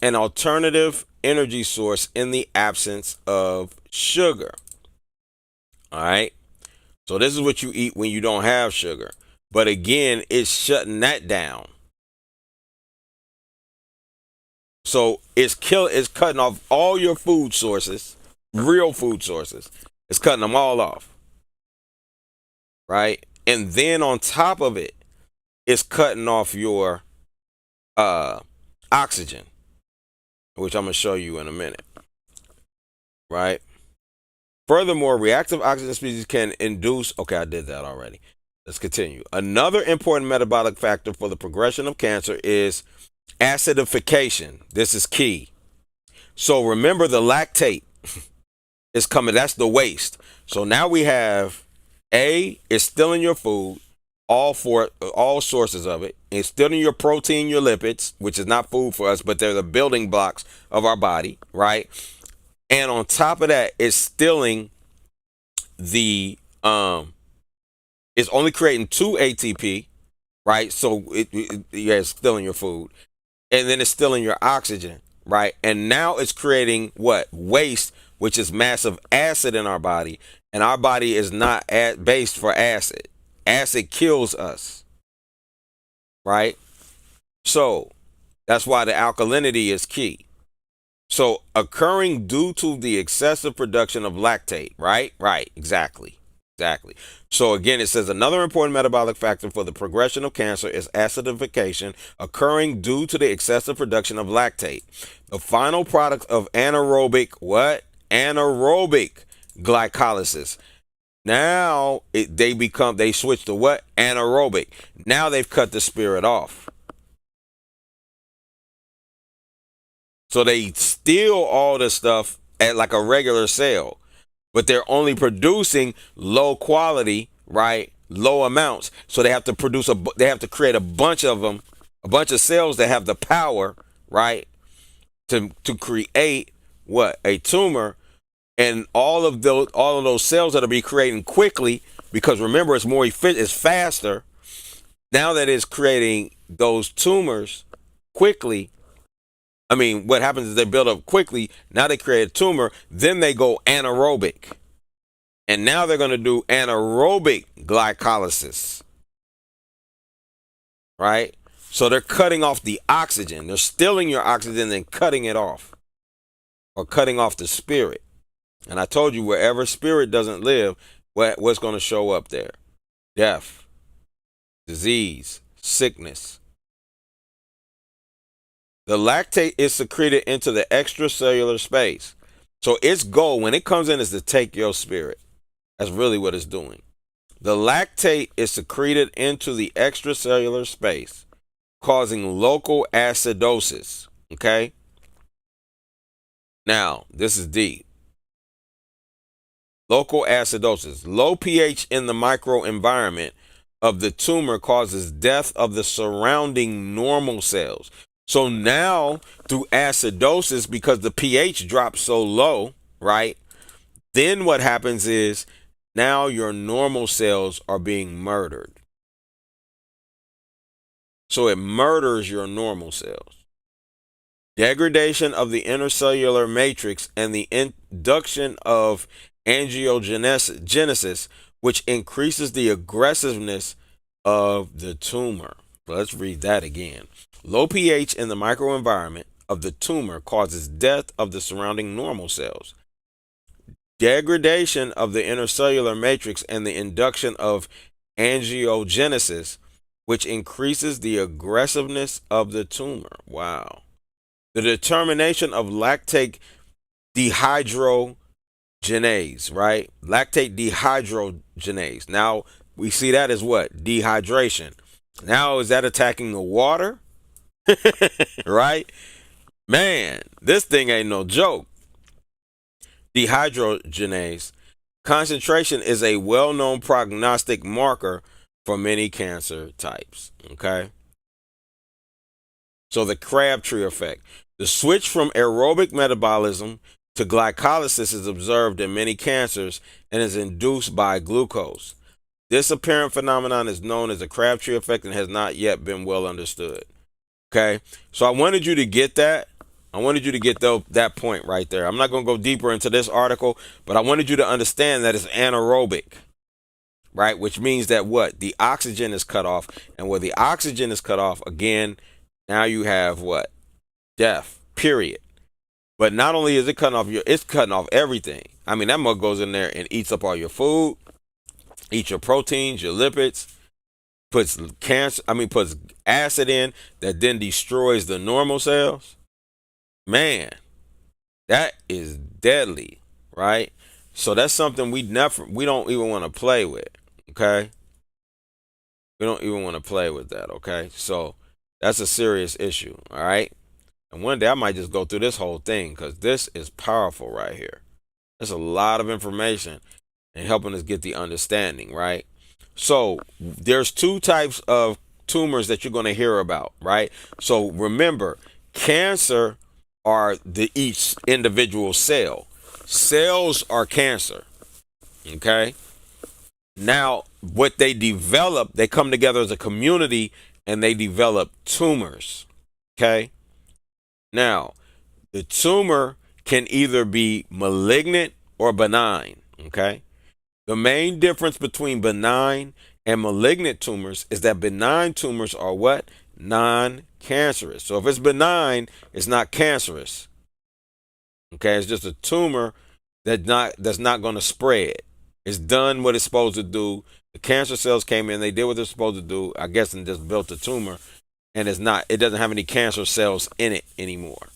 an alternative energy source in the absence of sugar. All right. So this is what you eat when you don't have sugar. But again, it's shutting that down. So it's cutting off all your food sources, real food sources. It's cutting them all off. Right? And then on top of it, it's cutting off your oxygen, which I'm going to show you in a minute. Right? Furthermore, reactive oxygen species can induce, okay, I did that already. Let's continue. Another important metabolic factor for the progression of cancer is acidification. This is key. So remember, the lactate is coming. That's the waste. So now we have it's still in your food, all sources of it. It's still in your protein, your lipids, which is not food for us, but they're the building blocks of our body, right? And on top of that, it's stilling the it's only creating 2 ATP, right? So it's still in your food. And then it's still in your oxygen, right? And now it's creating what? Waste, which is massive acid in our body. And our body is not based for acid. Acid kills us, right? So that's why the alkalinity is key. So occurring due to the excessive production of lactate, right? Right, exactly. So again, it says another important metabolic factor for the progression of cancer is acidification, occurring due to the excessive production of lactate. The final product of anaerobic glycolysis. Now they switch to what? Anaerobic. Now they've cut the spirit off. So they steal all the stuff at like a regular cell, but they're only producing low quality, right? Low amounts. So they have to create a bunch of them, a bunch of cells that have the power, right? To create what? A tumor. And all of those cells that'll be creating quickly, because remember, it's more efficient, it's faster. Now that it's creating those tumors quickly, I mean, what happens is they build up quickly. Now they create a tumor. Then they go anaerobic. And now they're going to do anaerobic glycolysis. Right? So they're cutting off the oxygen. They're stealing your oxygen and cutting it off. Or cutting off the spirit. And I told you, wherever spirit doesn't live, what's going to show up there? Death, disease, sickness. The lactate is secreted into the extracellular space. So its goal, when it comes in, is to take your spirit. That's really what it's doing. The lactate is secreted into the extracellular space, causing local acidosis. Okay? Now, this is deep. Local acidosis. Low pH in the microenvironment of the tumor causes death of the surrounding normal cells. So now, through acidosis, because the pH drops so low, right? Then what happens is now your normal cells are being murdered. So it murders your normal cells. Degradation of the intercellular matrix and the induction of angiogenesis, which increases the aggressiveness of the tumor. Let's read that again. Low pH in the microenvironment of the tumor causes death of the surrounding normal cells. Degradation of the intercellular matrix and the induction of angiogenesis, which increases the aggressiveness of the tumor. Wow. The determination of lactate dehydrogenase, right? Lactate dehydrogenase. Now we see that as what? Dehydration. Now is that attacking the water? Right? Man, this thing ain't no joke. Dehydrogenase concentration is a well known prognostic marker for many cancer types. Okay? So, the Crabtree effect. The switch from aerobic metabolism to glycolysis is observed in many cancers and is induced by glucose. This apparent phenomenon is known as the Crabtree effect and has not yet been well understood. Okay, so I wanted you to get that. I wanted you to get that point right there. I'm not going to go deeper into this article, but I wanted you to understand that it's anaerobic, right? Which means that what? The oxygen is cut off. And where the oxygen is cut off, again, now you have what? Death, period. But not only is it cutting off it's cutting off everything. I mean, that mug goes in there and eats up all your food, eats your proteins, your lipids, puts puts acid in that then destroys the normal cells. Man, that is deadly, right? So that's something we don't even want to play with. Okay, we don't even want to play with that. Okay, so that's a serious issue. All right, and one day I might just go through this whole thing because this is powerful right here. There's a lot of information and helping us get the understanding, right? So there's two types of tumors that you're going to hear about, right? So remember, cancer are each individual cell. Cells are cancer. Okay? Now, what they develop, they come together as a community and they develop tumors. Okay? Now, the tumor can either be malignant or benign. Okay? The main difference between benign and malignant tumors is that benign tumors are what? Non-cancerous. So if it's benign, it's not cancerous. Okay, it's just a tumor that's not going to spread. It's done what it's supposed to do. The cancer cells came in, they did what they're supposed to do, I guess, and just built the tumor, and it doesn't have any cancer cells in it anymore.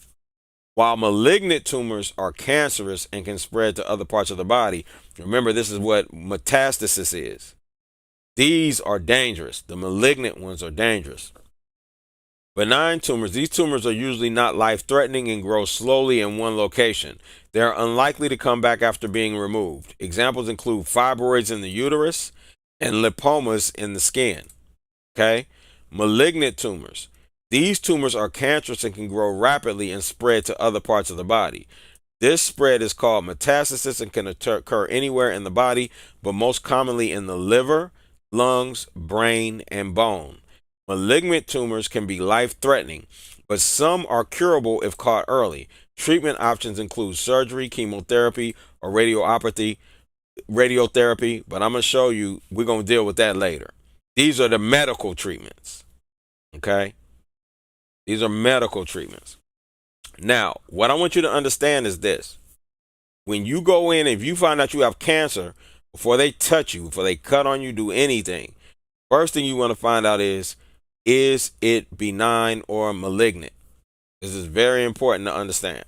While malignant tumors are cancerous and can spread to other parts of the body, remember this is what metastasis is. These are dangerous. The malignant ones are dangerous. Benign tumors, these tumors are usually not life-threatening and grow slowly in one location. They are unlikely to come back after being removed. Examples include fibroids in the uterus and lipomas in the skin. Okay? Malignant tumors. These tumors are cancerous and can grow rapidly and spread to other parts of the body. This spread is called metastasis and can occur anywhere in the body, but most commonly in the liver, lungs, brain, and bone. Malignant tumors can be life-threatening, but some are curable if caught early. Treatment options include surgery, chemotherapy, or radiotherapy, but I'm going to show you, we're going to deal with that later. These are the medical treatments. Okay? These are medical treatments. Now, what I want you to understand is this. When you go in, if you find out you have cancer, before they touch you, before they cut on you, do anything, first thing you want to find out is it benign or malignant? This is very important to understand.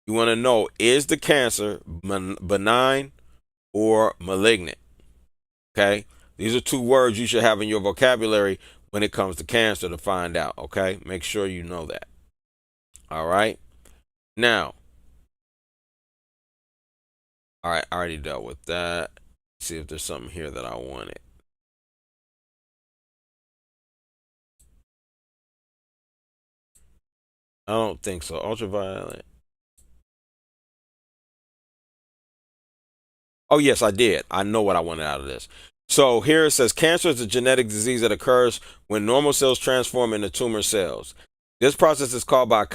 You want to know, is the cancer benign or malignant? Okay? These are two words you should have in your vocabulary when it comes to cancer to find out. Okay? Make sure you know that. All right? Now, all right, I already dealt with that. Let's see if there's something here that I wanted. I don't think so. Ultraviolet. Oh, yes, I did. I know what I wanted out of this. So here it says cancer is a genetic disease that occurs when normal cells transform into tumor cells. This process is called by,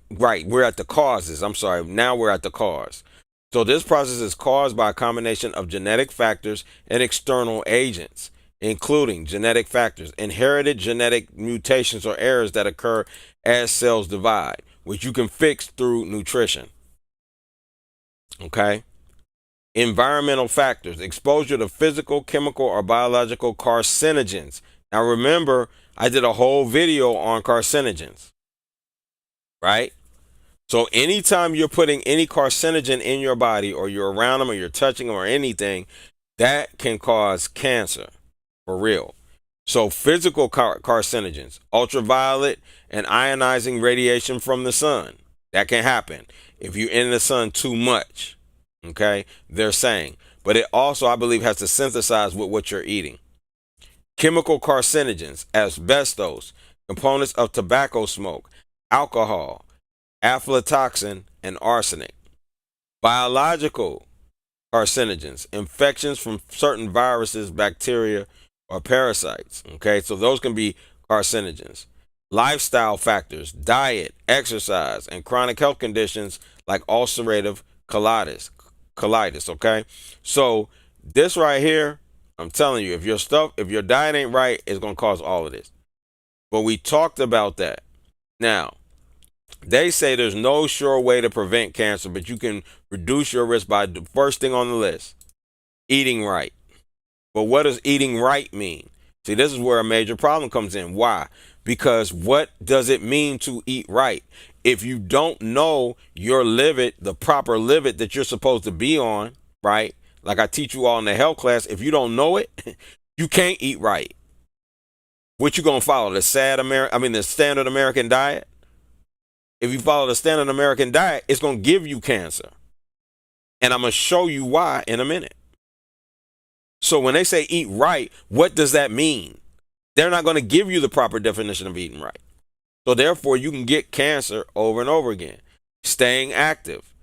right, we're at the causes. I'm sorry. Now we're at the cause. So this process is caused by a combination of genetic factors and external agents, including genetic factors, inherited genetic mutations or errors that occur as cells divide, which you can fix through nutrition. Okay? Environmental factors, exposure to physical, chemical, or biological carcinogens. Now remember, I did a whole video on carcinogens, right? So anytime you're putting any carcinogen in your body, or you're around them, or you're touching them, or anything, that can cause cancer, for real. So physical carcinogens, ultraviolet and ionizing radiation from the sun. That can happen if you're in the sun too much. Okay, they're saying. But it also, I believe, has to synthesize with what you're eating. Chemical carcinogens, asbestos, components of tobacco smoke, alcohol, aflatoxin, and arsenic. Biological carcinogens, infections from certain viruses, bacteria, or parasites. Okay, so those can be carcinogens. Lifestyle factors, diet, exercise, and chronic health conditions like ulcerative colitis. Okay, so this right here, I'm telling you, if your diet ain't right, it's gonna cause all of this. But we talked about that. Now, they say there's no sure way to prevent cancer, but you can reduce your risk by the first thing on the list, eating right. But what does eating right mean? See, this is where a major problem comes in. Why? Because what does it mean to eat right? If you don't know your limit, the proper limit that you're supposed to be on, right? Like I teach you all in the health class, if you don't know it, you can't eat right. What you gonna follow? The standard American diet? If you follow the standard American diet, it's gonna give you cancer. And I'm gonna show you why in a minute. So when they say eat right, what does that mean? They're not going to give you the proper definition of eating right. So therefore, you can get cancer over and over again. Staying active,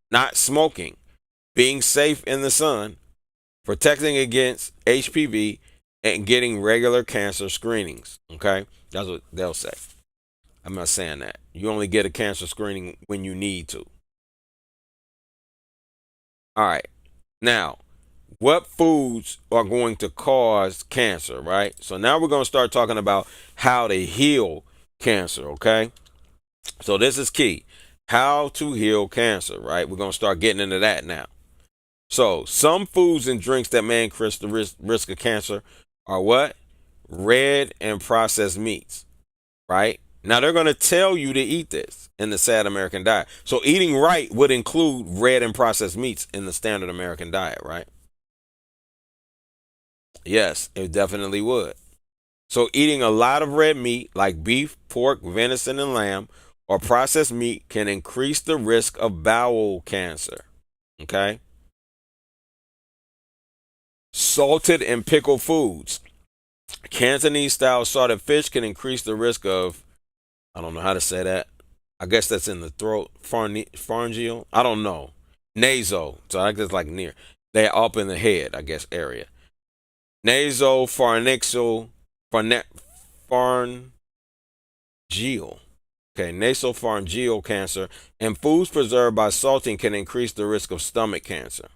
not smoking, being safe in the sun, protecting against HPV, and getting regular cancer screenings. Okay? That's what they'll say. I'm not saying that. You only get a cancer screening when you need to. All right. Now, what foods are going to cause cancer, right? So now we're going to start talking about how to heal cancer, okay? So this is key. How to heal cancer, right? We're going to start getting into that now. So some foods and drinks that may increase the risk of cancer are what? Red and processed meats, right? Now they're going to tell you to eat this in the sad American diet. So eating right would include red and processed meats in the standard American diet, right? Yes, it definitely would. So eating a lot of red meat like beef, pork, venison, and lamb or processed meat can increase the risk of bowel cancer. Okay? Salted and pickled foods. Cantonese style salted fish can increase the risk of, I don't know how to say that. I guess that's in the throat, pharyngeal. I don't know. Nasal. So I guess like near. They're up in the head, I guess, area. Nasopharyngeal, pharyngeal. Okay, nasopharyngeal cancer and foods preserved by salting can increase the risk of stomach cancer.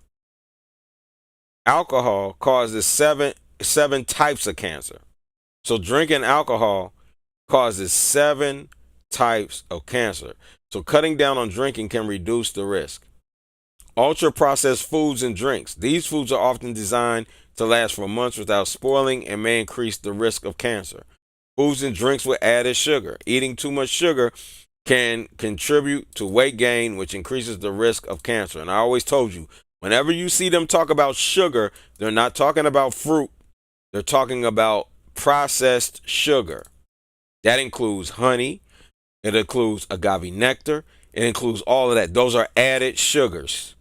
Alcohol causes seven types of cancer. So drinking alcohol causes 7 types of cancer. So cutting down on drinking can reduce the risk. Ultra processed foods and drinks. These foods are often designed to last for months without spoiling and may increase the risk of cancer. Foods and drinks with added sugar. Eating too much sugar can contribute to weight gain, which increases the risk of cancer. And I always told you, whenever you see them talk about sugar, they're not talking about fruit. They're talking about processed sugar. That includes honey. It includes agave nectar. It includes all of that. Those are added sugars.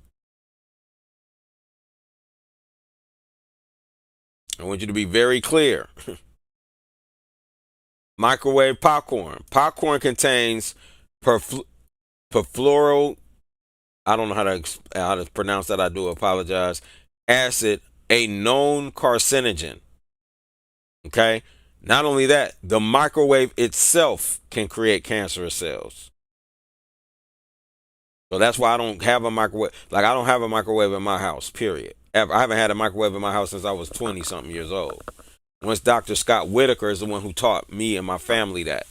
I want you to be very clear. Microwave popcorn. Popcorn contains perfluoro. I don't know how to pronounce that. I do apologize. Acid, a known carcinogen. Okay. Not only that, the microwave itself can create cancerous cells. So that's why I don't have a microwave. Like I don't have a microwave in my house. Period. Ever. I haven't had a microwave in my house since I was 20 something years old. Once Dr. Scott Whitaker is the one who taught me and my family that.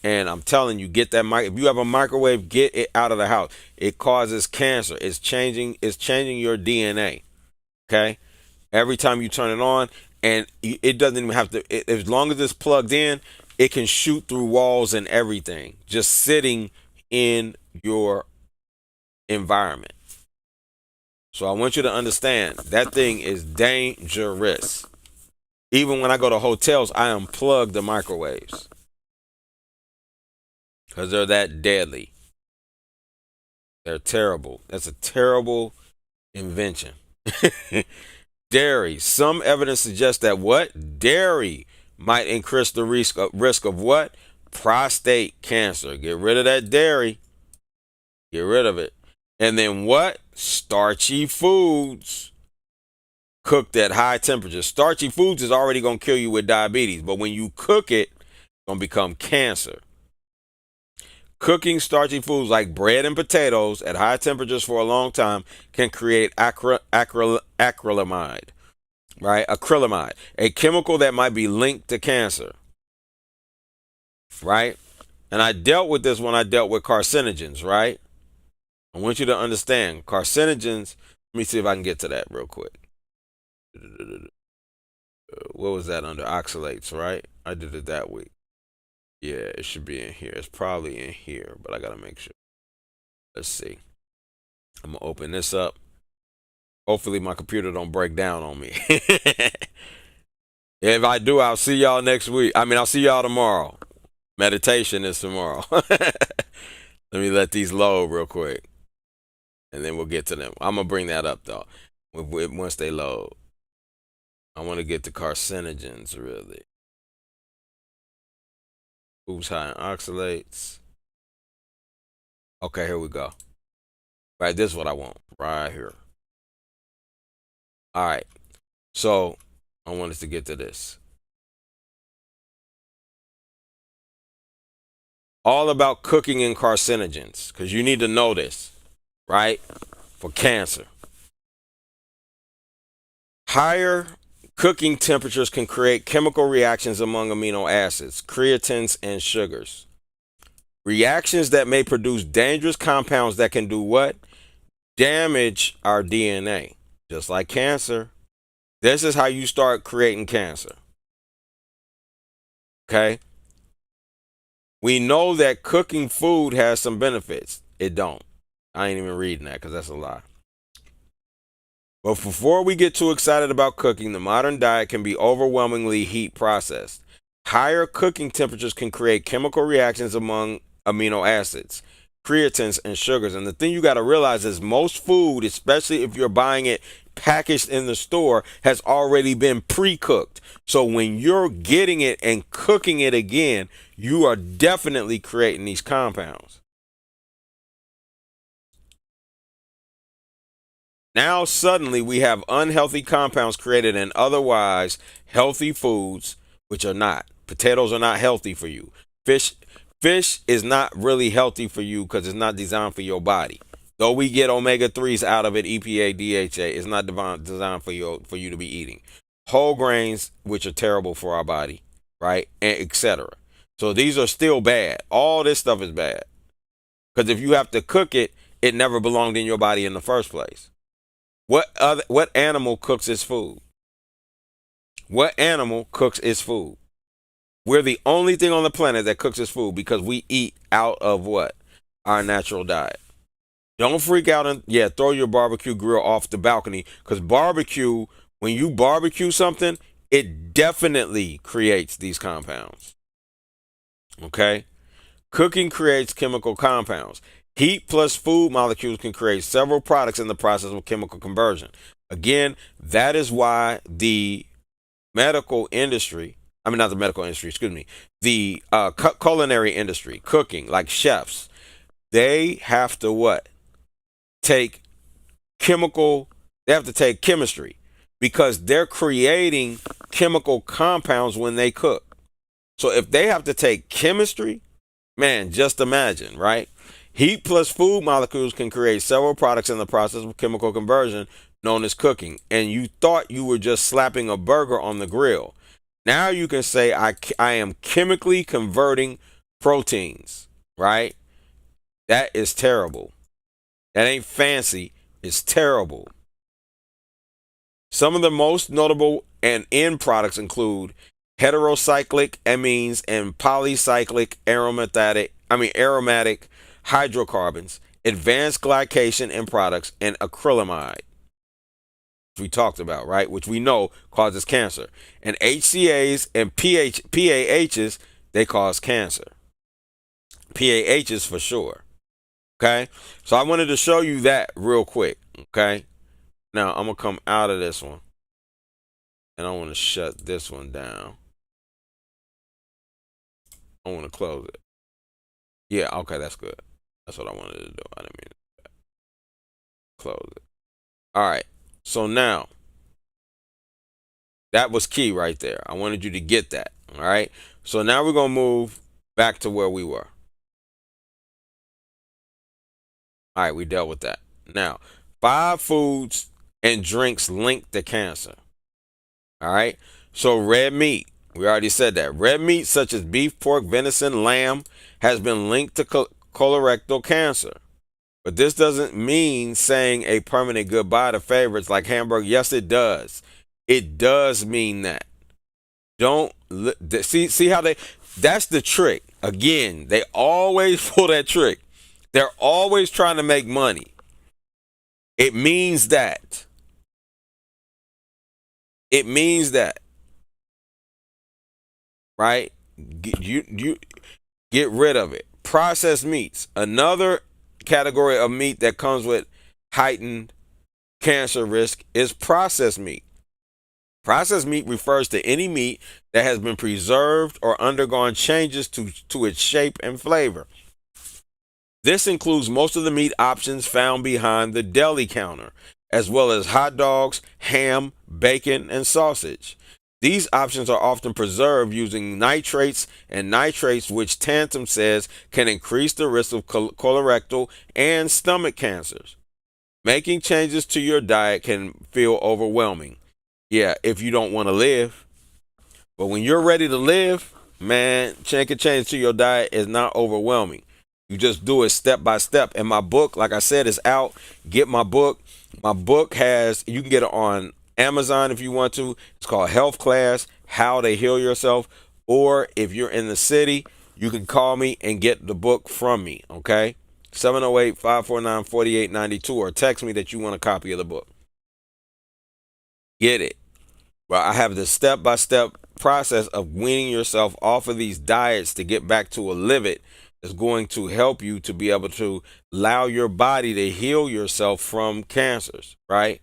And I'm telling you, get that if you have a microwave, get it out of the house. It causes cancer. It's changing your DNA. Okay? Every time you turn it on, and it doesn't even have to, as long as it's plugged in, it can shoot through walls and everything. Just sitting in your environment. So I want you to understand that thing is dangerous. Even when I go to hotels, I unplug the microwaves. because they're that deadly. They're terrible. That's a terrible invention. Dairy. Some evidence suggests that what? Dairy might increase the risk of what? Prostate cancer. Get rid of that dairy. Get rid of it. And then what? Starchy foods cooked at high temperatures. Starchy foods is already going to kill you with diabetes, but when you cook it, it's going to become cancer. Cooking starchy foods like bread and potatoes at high temperatures for a long time can create acrylamide, right? Acrylamide, a chemical that might be linked to cancer, right? And I dealt with this when I dealt with carcinogens, right? I want you to understand carcinogens. Let me see if I can get to that real quick. What was that under? Oxalates, right? I did it that week. Yeah, it should be in here. It's probably in here, but I gotta make sure. Let's see. I'm gonna open this up. Hopefully my computer don't break down on me. If I do, I'll see y'all next week. I'll see y'all tomorrow. Meditation is tomorrow. Let me let these load real quick, and then we'll get to them. I'm gonna bring that up though. Once they load, I want to get to carcinogens really. Foods high in oxalates. Okay, here we go. Right, this is what I want. Right here. All right. So I want us to get to this. All about cooking and carcinogens, because you need to know this, right? For cancer. Higher cooking temperatures can create chemical reactions among amino acids, creatines, and sugars. Reactions that may produce dangerous compounds that can do what? Damage our DNA. Just like cancer. This is how you start creating cancer. Okay? We know that cooking food has some benefits. It don't. I ain't even reading that because that's a lie. But before we get too excited about cooking, the modern diet can be overwhelmingly heat processed. Higher cooking temperatures can create chemical reactions among amino acids, creatines, and sugars. And the thing you got to realize is most food, especially if you're buying it packaged in the store, has already been pre-cooked. So when you're getting it and cooking it again, you are definitely creating these compounds. Now suddenly we have unhealthy compounds created in otherwise healthy foods, which are not. Potatoes are not healthy for you. Fish is not really healthy for you because it's not designed for your body. Though we get omega-3s out of it, EPA, DHA, it's not designed for you to be eating. Whole grains, which are terrible for our body, right? And etc. So these are still bad. All this stuff is bad. Because if you have to cook it, it never belonged in your body in the first place. What animal cooks its food? What animal cooks its food? We're the only thing on the planet that cooks its food because we eat out of what? Our natural diet. Don't freak out and throw your barbecue grill off the balcony because barbecue, when you barbecue something, it definitely creates these compounds. Okay? Cooking creates chemical compounds. Heat plus food molecules can create several products in the process of chemical conversion. Again, that is why the medical industry, not the medical industry, excuse me, the culinary industry, cooking, like chefs, they have to what? They have to take chemistry because they're creating chemical compounds when they cook. So if they have to take chemistry, man, just imagine, right? Heat plus food molecules can create several products in the process of chemical conversion known as cooking. And you thought you were just slapping a burger on the grill. Now you can say, I am chemically converting proteins, right? That is terrible. That ain't fancy. It's terrible. Some of the most notable and end products include heterocyclic amines and polycyclic aromatic hydrocarbons, advanced glycation end products, and acrylamide, which we talked about, right? Which we know causes cancer. And HCAs and PAHs, they cause cancer. PAHs for sure. Okay. So I wanted to show you that real quick. Okay. Now I'm going to come out of this one and I want to shut this one down. I want to close it. Yeah. Okay. That's good. That's what I wanted to do. I didn't mean to close it. All right. So now that was key right there. I wanted you to get that. All right. So now we're going to move back to where we were. All right. We dealt with that. Now, 5 foods and drinks linked to cancer. All right. So red meat. We already said that. Red meat such as beef, pork, venison, lamb has been linked to colorectal cancer. But this doesn't mean saying a permanent goodbye to favorites like hamburger. Yes, it does. It does mean that. Don't see how that's the trick. Again, they always pull that trick. They're always trying to make money. It means that. It means that. Right? You get rid of it. Processed meats. Another category of meat that comes with heightened cancer risk is processed meat. Processed meat refers to any meat that has been preserved or undergone changes to its shape and flavor. This includes most of the meat options found behind the deli counter, as well as hot dogs, ham, bacon, and sausage. These options are often preserved using nitrates and nitrates, which Tantum says can increase the risk of colorectal and stomach cancers. Making changes to your diet can feel overwhelming. Yeah, if you don't want to live. But when you're ready to live, man, making change to your diet is not overwhelming. You just do it step by step. And my book, like I said, is out. Get my book. My book you can get it on Amazon if you want to. It's called Health Class, How to Heal Yourself. Or if you're in the city, you can call me and get the book from me, okay? 708-549-4892 or text me that you want a copy of the book. Get it. Well, I have the step-by-step process of weaning yourself off of these diets to get back to a livid is going to help you to be able to allow your body to heal yourself from cancers, right?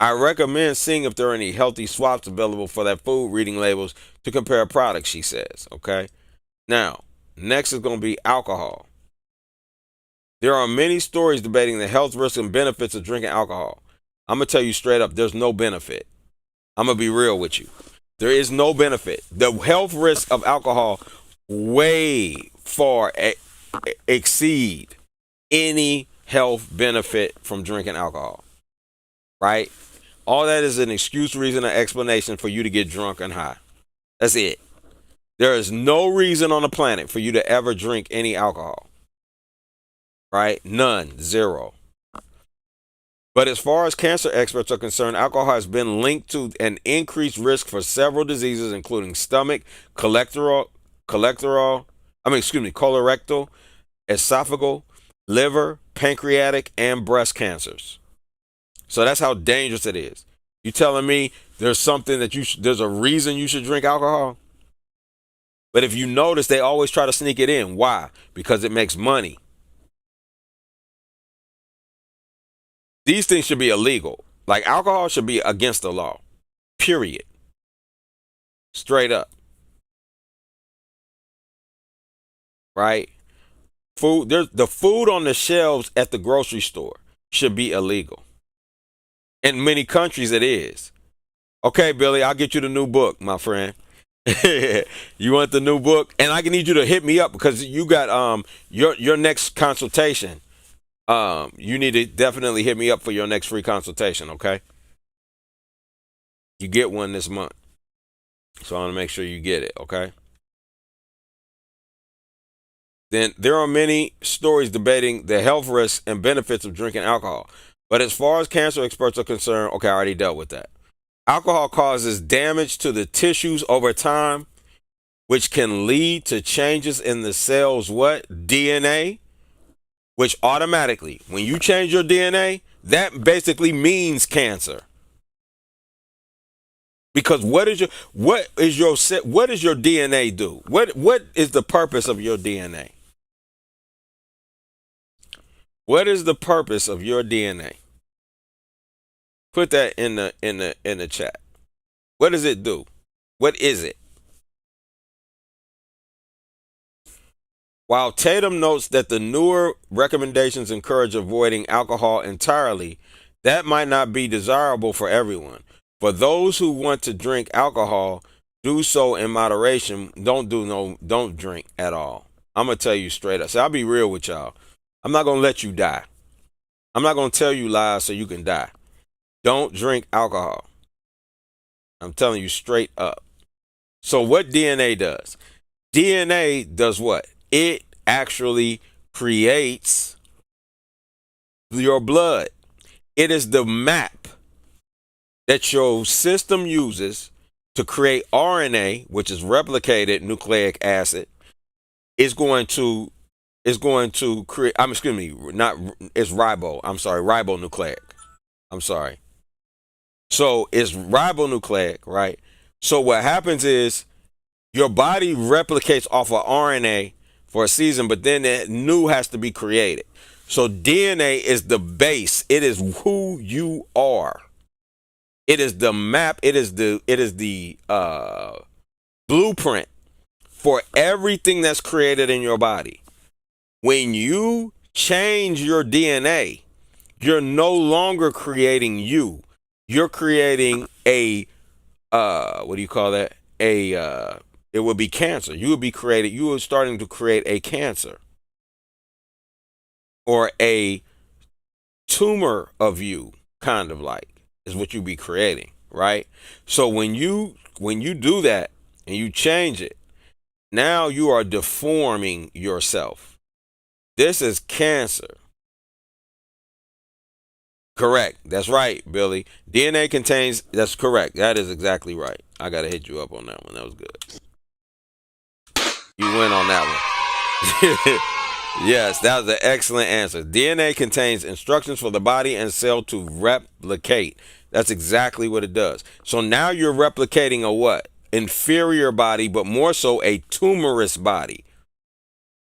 I recommend seeing if there are any healthy swaps available for that food, reading labels to compare products, she says, okay? Now, next is going to be alcohol. There are many stories debating the health risks and benefits of drinking alcohol. I'm going to tell you straight up, there's no benefit. I'm going to be real with you. There is no benefit. The health risks of alcohol way far exceed any health benefit from drinking alcohol, right? All that is an excuse, reason, or explanation for you to get drunk and high. That's it. There is no reason on the planet for you to ever drink any alcohol, right? None. Zero. But as far as cancer experts are concerned, alcohol has been linked to an increased risk for several diseases, including stomach, colorectal, esophageal, liver, pancreatic, and breast cancers. So that's how dangerous it is. You telling me there's something that there's a reason you should drink alcohol? But if you notice, they always try to sneak it in. Why? Because it makes money. These things should be illegal. Like alcohol should be against the law. Period. Straight up. Right? The food on the shelves at the grocery store should be illegal. In many countries it is. Okay, Billy, I'll get you the new book, my friend. You want the new book? And I need you to hit me up because you got your next consultation. You need to definitely hit me up for your next free consultation, okay? You get one this month. So I want to make sure you get it, okay? Then there are many stories debating the health risks and benefits of drinking alcohol. But as far as cancer experts are concerned, okay, I already dealt with that. Alcohol causes damage to the tissues over time, which can lead to changes in the cell's DNA, which automatically, when you change your DNA, that basically means cancer. Because what does your DNA do? What is the purpose of your DNA? What is the purpose of your DNA? Put that in the chat. What does it do? What is it? While Tatum notes that the newer recommendations encourage avoiding alcohol entirely, that might not be desirable for everyone. For those who want to drink alcohol, do so in moderation. Don't drink at all. I'm gonna tell you straight up. So I'll be real with y'all. I'm not gonna let you die. I'm not gonna tell you lies so you can die. Don't drink alcohol. I'm telling you straight up. So what DNA does? DNA does what? It actually creates your blood. It is the map that your system uses to create RNA, which is replicated nucleic acid. Is going to create. Excuse me, not it's ribo. I'm sorry, ribonucleic. I'm sorry. So it's ribonucleic, right? So what happens is your body replicates off of RNA for a season, but then that new has to be created. So DNA is the base. It is who you are. It is the map. It is the blueprint for everything that's created in your body. When you change your DNA, you're no longer creating you. You're creating a what do you call that? It would be cancer. You are starting to create a cancer or a tumor of you, kind of like, is what you be creating, right? So when you do that and you change it, now you are deforming yourself. This is cancer. Correct. That's right, Billy. DNA contains, that's correct. That is exactly right. I got to hit you up on that one. That was good. You win on that one. Yes, that was an excellent answer. DNA contains instructions for the body and cell to replicate. That's exactly what it does. So now you're replicating a what? Inferior body, but more so a tumorous body.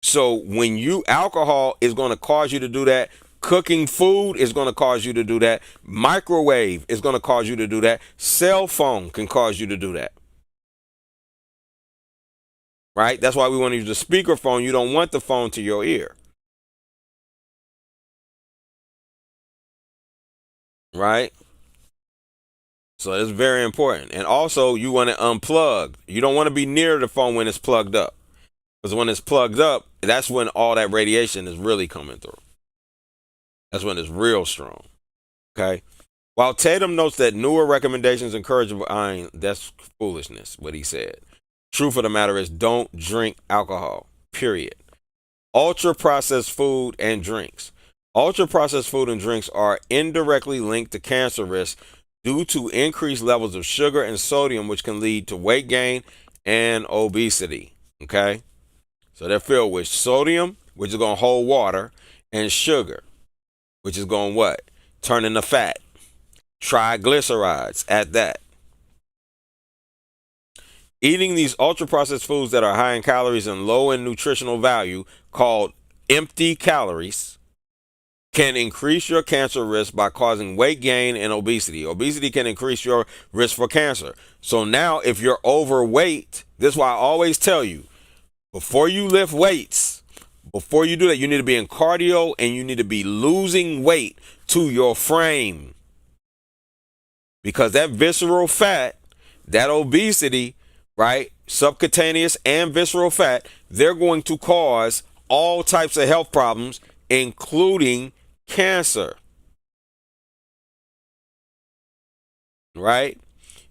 So when alcohol is going to cause you to do that. Cooking food is going to cause you to do that. Microwave is going to cause you to do that. Cell phone can cause you to do that. Right? That's why we want to use the speakerphone. You don't want the phone to your ear. Right? So it's very important. And also, you want to unplug. You don't want to be near the phone when it's plugged up. Because when it's plugged up, that's when all that radiation is really coming through. That's when it's real strong. Okay? While Tatum notes that newer recommendations encourage, that's foolishness, what he said. Truth of the matter is, don't drink alcohol, period. Ultra processed food and drinks. Ultra processed food and drinks are indirectly linked to cancer risk due to increased levels of sugar and sodium, which can lead to weight gain and obesity. Okay? So they're filled with sodium, which is going to hold water, and sugar, which is going to what? Turn into fat. Triglycerides at that. Eating these ultra processed foods that are high in calories and low in nutritional value, called empty calories, can increase your cancer risk by causing weight gain and obesity. Obesity can increase your risk for cancer. So now if you're overweight, this is why I always tell you, before you lift weights, before you do that, you need to be in cardio and you need to be losing weight to your frame. Because that visceral fat, that obesity, right, subcutaneous and visceral fat, they're going to cause all types of health problems, including cancer. Right?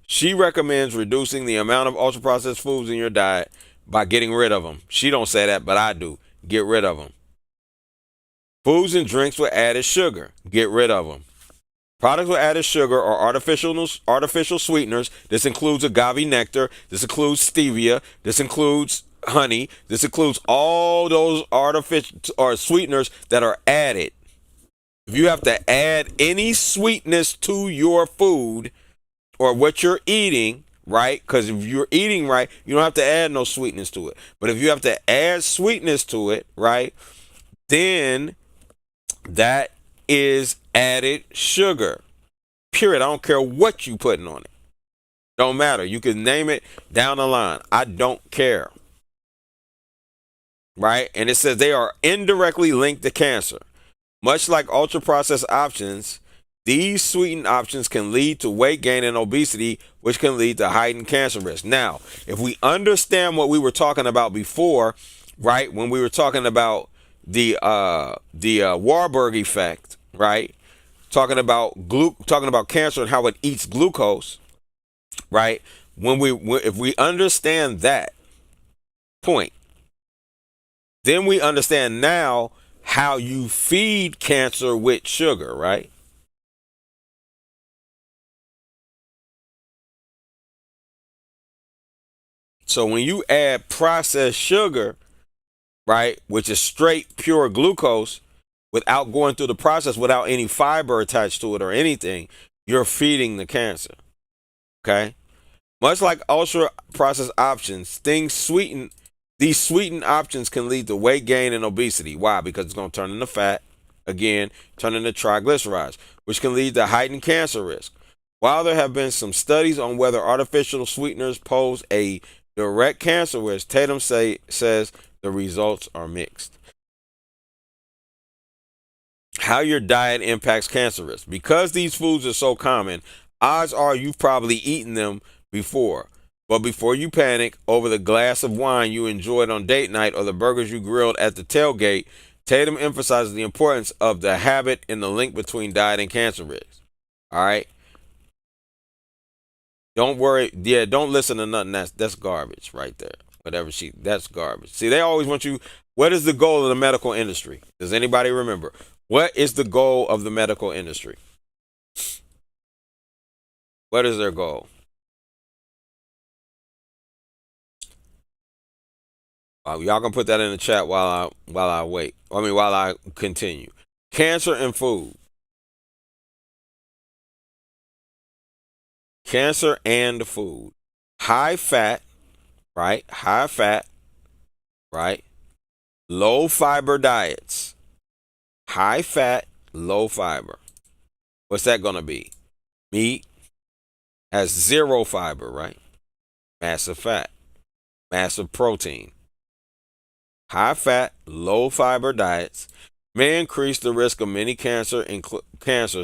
She recommends reducing the amount of ultra processed foods in your diet by getting rid of them. She don't say that, but I do. Get rid of them. Foods and drinks with added sugar. Get rid of them. Products with added sugar or artificial sweeteners. This includes agave nectar. This includes stevia. This includes honey. This includes all those artificial or sweeteners that are added. If you have to add any sweetness to your food or what you're eating, right? Because if you're eating right, you don't have to add no sweetness to it. But if you have to add sweetness to it, right, then That is added sugar. Period. I don't care what you putting on it. Don't matter. You can name it down the line. I don't care. Right? And it says they are indirectly linked to cancer. Much like ultra processed options, these sweetened options can lead to weight gain and obesity, which can lead to heightened cancer risk. Now, if we understand what we were talking about before, right, when we were talking about the Warburg effect, right, talking about cancer and how it eats glucose, right? If we understand that point, then we understand now how you feed cancer with sugar, right? So when you add processed sugar, right, which is straight pure glucose, without going through the process, without any fiber attached to it or anything, you're feeding the cancer. Okay? Much like ultra processed options, these sweetened options can lead to weight gain and obesity. Why? Because it's going to turn into fat, again, turn into triglycerides, which can lead to heightened cancer risk. While there have been some studies on whether artificial sweeteners pose a direct cancer risk, Tatum says the results are mixed. How your diet impacts cancer risk. Because these foods are so common, odds are you've probably eaten them before. But before you panic over the glass of wine you enjoyed on date night or the burgers you grilled at the tailgate, Tatum emphasizes the importance of the habit and the link between diet and cancer risk. All right? Don't worry. Yeah, don't listen to nothing. That's garbage right there. That's garbage. See, they always want you. What is the goal of the medical industry? Does anybody remember? What is the goal of the medical industry? What is their goal? Y'all can put that in the chat while I wait. While I continue. Cancer and food. Cancer and food. High fat, right? High fat, right? Low fiber diets. High fat, low fiber. What's that going to be? Meat has zero fiber, right? Massive fat, massive protein. High fat, low fiber diets may increase the risk of many cancers,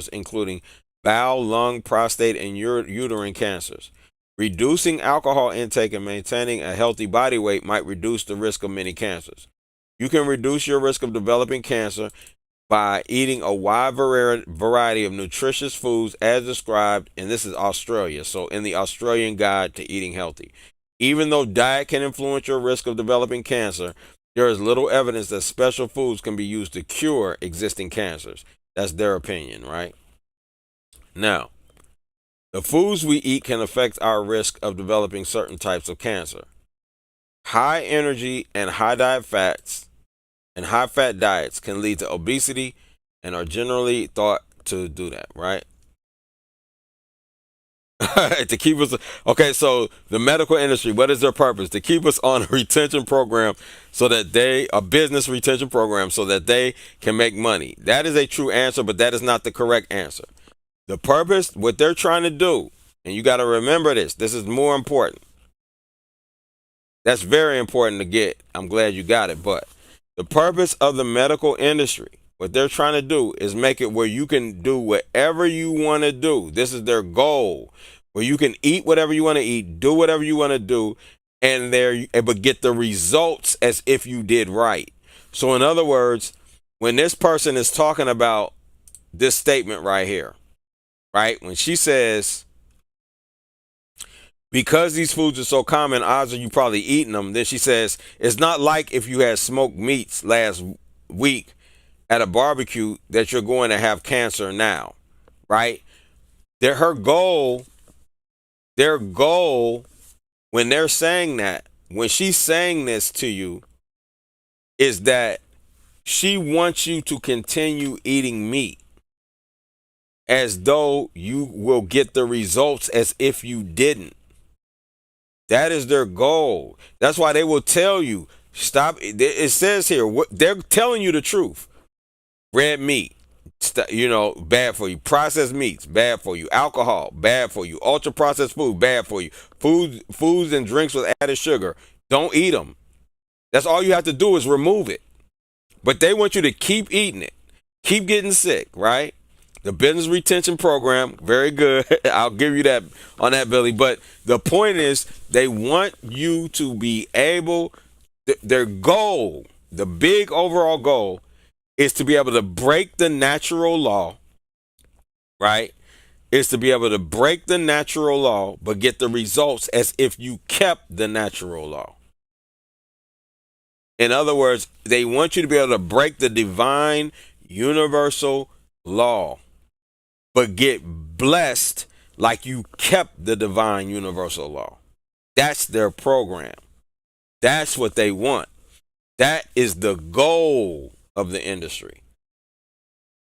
including bowel, lung, prostate, and uterine cancers. Reducing alcohol intake and maintaining a healthy body weight might reduce the risk of many cancers. You can reduce your risk of developing cancer by eating a wide variety of nutritious foods as described, and this is Australia, so in the Australian Guide to Eating Healthy. Even though diet can influence your risk of developing cancer, there is little evidence that special foods can be used to cure existing cancers. That's their opinion, right? Now, the foods we eat can affect our risk of developing certain types of cancer. High energy and high fat diets can lead to obesity and are generally thought to do that, right? To keep us, okay, so the medical industry, what is their purpose? To keep us on a retention program a business retention program so that they can make money. That is a true answer, but that is not the correct answer. The purpose, what they're trying to do, and you got to remember this is more important. That's very important to get. I'm glad you got it, but the purpose of the medical industry, what they're trying to do is make it where you can do whatever you want to do. This is their goal, where you can eat whatever you want to eat, do whatever you want to do, but get the results as if you did right. So in other words, when this person is talking about this statement right here, right? When she says, because these foods are so common, odds are you probably eating them. Then she says, it's not like if you had smoked meats last week at a barbecue that you're going to have cancer now, right? Their goal, when they're saying that, when she's saying this to you, is that she wants you to continue eating meat as though you will get the results as if you didn't. That is their goal. That's why they will tell you, stop. It says here, they're telling you the truth. Red meat, bad for you. Processed meats, bad for you. Alcohol, bad for you. Ultra processed food, bad for you. Foods and drinks with added sugar, don't eat them. That's all you have to do is remove it. But they want you to keep eating it, keep getting sick, right? The business retention program, very good. I'll give you that on that, Billy. But the point is, they want you to be able, their goal, the big overall goal, is to be able to break the natural law, right? Is to be able to break the natural law, but get the results as if you kept the natural law. In other words, they want you to be able to break the divine universal law, but get blessed like you kept the divine universal law. That's their program. That's what they want. That is the goal of the industry.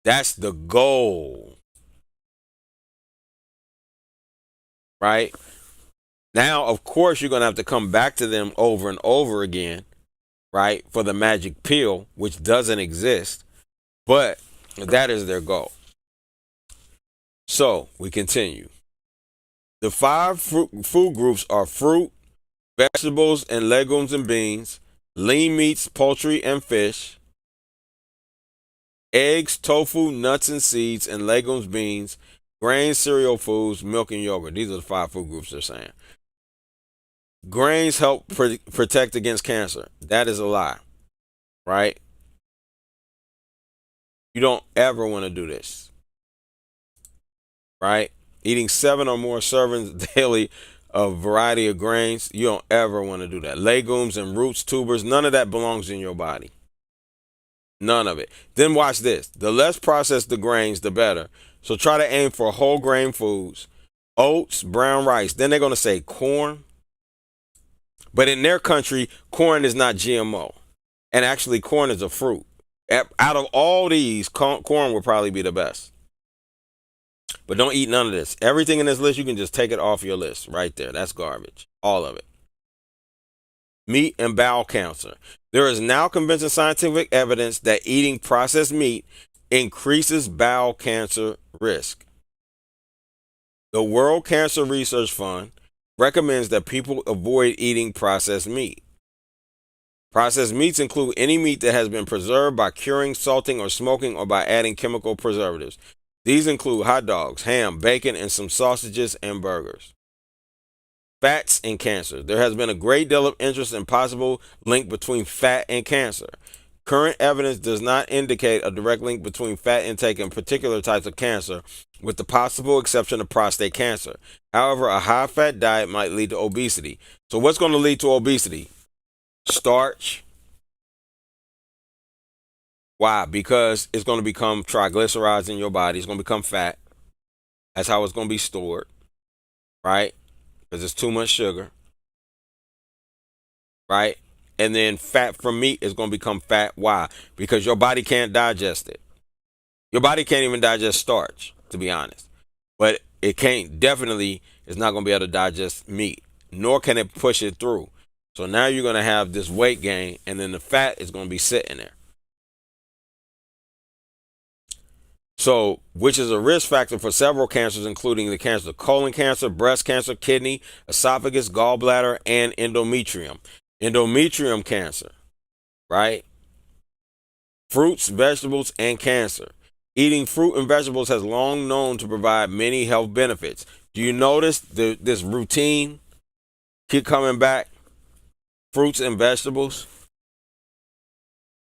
That's the goal. Right? Now, of course, you're going to have to come back to them over and over again, right, for the magic pill, which doesn't exist, but that is their goal. So we continue. The 5 food groups are fruit, vegetables and legumes and beans, lean meats, poultry and fish, eggs, tofu, nuts and seeds, and legumes, beans, grains, cereal foods, milk, and yogurt. These are the 5 food groups they're saying. Grains help protect against cancer. That is a lie, right? You don't ever want to do this, right? Eating 7 or more servings daily of a variety of grains, you don't ever want to do that. Legumes and roots, tubers, none of that belongs in your body. None of it. Then watch this. The less processed the grains, the better. So try to aim for whole grain foods, oats, brown rice. Then they're going to say corn. But in their country, corn is not GMO. And actually, corn is a fruit. Out of all these, corn would probably be the best. But don't eat none of this. Everything in this list, you can just take it off your list right there. That's garbage. All of it. Meat and bowel cancer. There is now convincing scientific evidence that eating processed meat increases bowel cancer risk. The World Cancer Research Fund recommends that people avoid eating processed meat. Processed meats include any meat that has been preserved by curing, salting, or smoking, or by adding chemical preservatives. These include hot dogs, ham, bacon, and some sausages and burgers. Fats and cancer. There has been a great deal of interest in possible link between fat and cancer. Current evidence does not indicate a direct link between fat intake and particular types of cancer, with the possible exception of prostate cancer. However, a high-fat diet might lead to obesity. So what's going to lead to obesity? Starch. Why? Because it's going to become triglycerides in your body. It's going to become fat. That's how it's going to be stored, right? Because it's too much sugar, right? And then fat from meat is going to become fat. Why? Because your body can't digest it. Your body can't even digest starch, to be honest. But it can't, definitely is not going to be able to digest meat, nor can it push it through. So now you're going to have this weight gain, and then the fat is going to be sitting there. So, which is a risk factor for several cancers, including the cancer of colon cancer, breast cancer, kidney, esophagus, gallbladder, and endometrium. Endometrium cancer, right? Fruits, vegetables, and cancer. Eating fruit and vegetables has long known to provide many health benefits. Do you notice this routine keep coming back? Fruits and vegetables.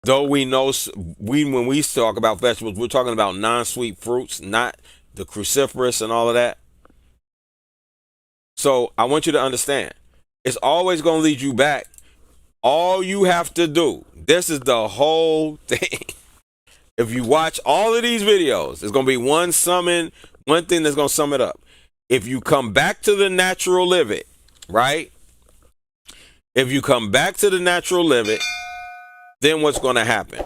Though we know, when we talk about vegetables, we're talking about non-sweet fruits, not the cruciferous and all of that. So I want you to understand, it's always going to lead you back. All you have to do, this is the whole thing. If you watch all of these videos, there's going to be one thing that's going to sum it up. If you come back to the natural live it, right? If you come back to the natural live it, then what's going to happen?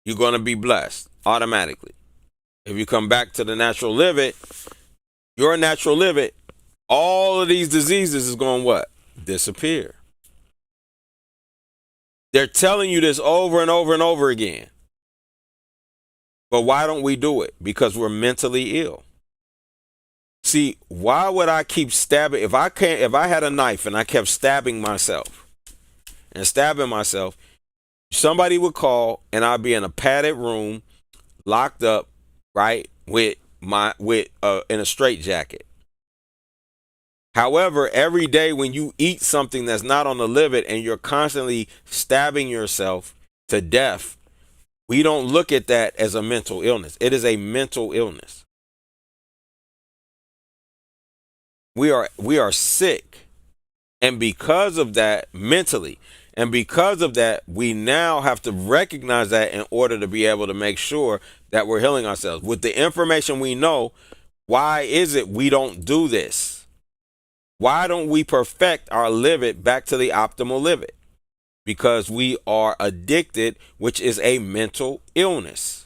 You're going to be blessed automatically. If you come back to the natural live it, your natural live it, all of these diseases is going to what? Disappear. They're telling you this over and over and over again. But why don't we do it? Because we're mentally ill. See, why would I keep stabbing? If I had a knife and I kept stabbing myself and stabbing myself, somebody would call and I'd be in a padded room, locked up, right, with in a straitjacket. However, every day when you eat something that's not on the liver and you're constantly stabbing yourself to death, we don't look at that as a mental illness. It is a mental illness. We are sick. And because of that, mentally, and because of that, we now have to recognize that in order to be able to make sure that we're healing ourselves. With the information we know, why is it we don't do this? Why don't we perfect our liver back to the optimal liver? Because we are addicted, which is a mental illness.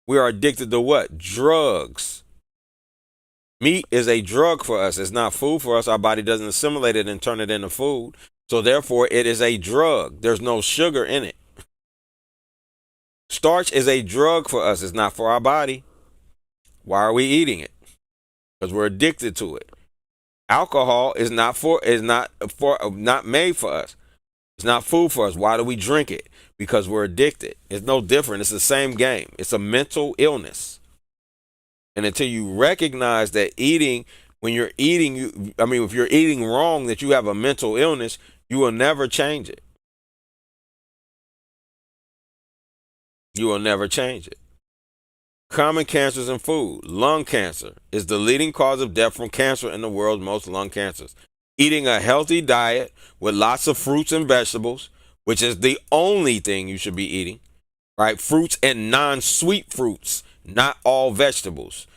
We are addicted to what? Drugs. Meat is a drug for us. It's not food for us. Our body doesn't assimilate it and turn it into food. So therefore, it is a drug. There's no sugar in it. Starch is a drug for us. It's not for our body. Why are we eating it? Because we're addicted to it. Alcohol is not made for us. It's not food for us. Why do we drink it? Because we're addicted. It's no different. It's the same game. It's a mental illness. And until you recognize that when you're eating, if you're eating wrong, that you have a mental illness, you will never change it. You will never change it. Common cancers in food. Lung cancer is the leading cause of death from cancer in the world's most lung cancers. Eating a healthy diet with lots of fruits and vegetables, which is the only thing you should be eating, right? Fruits and non-sweet fruits, not all vegetables.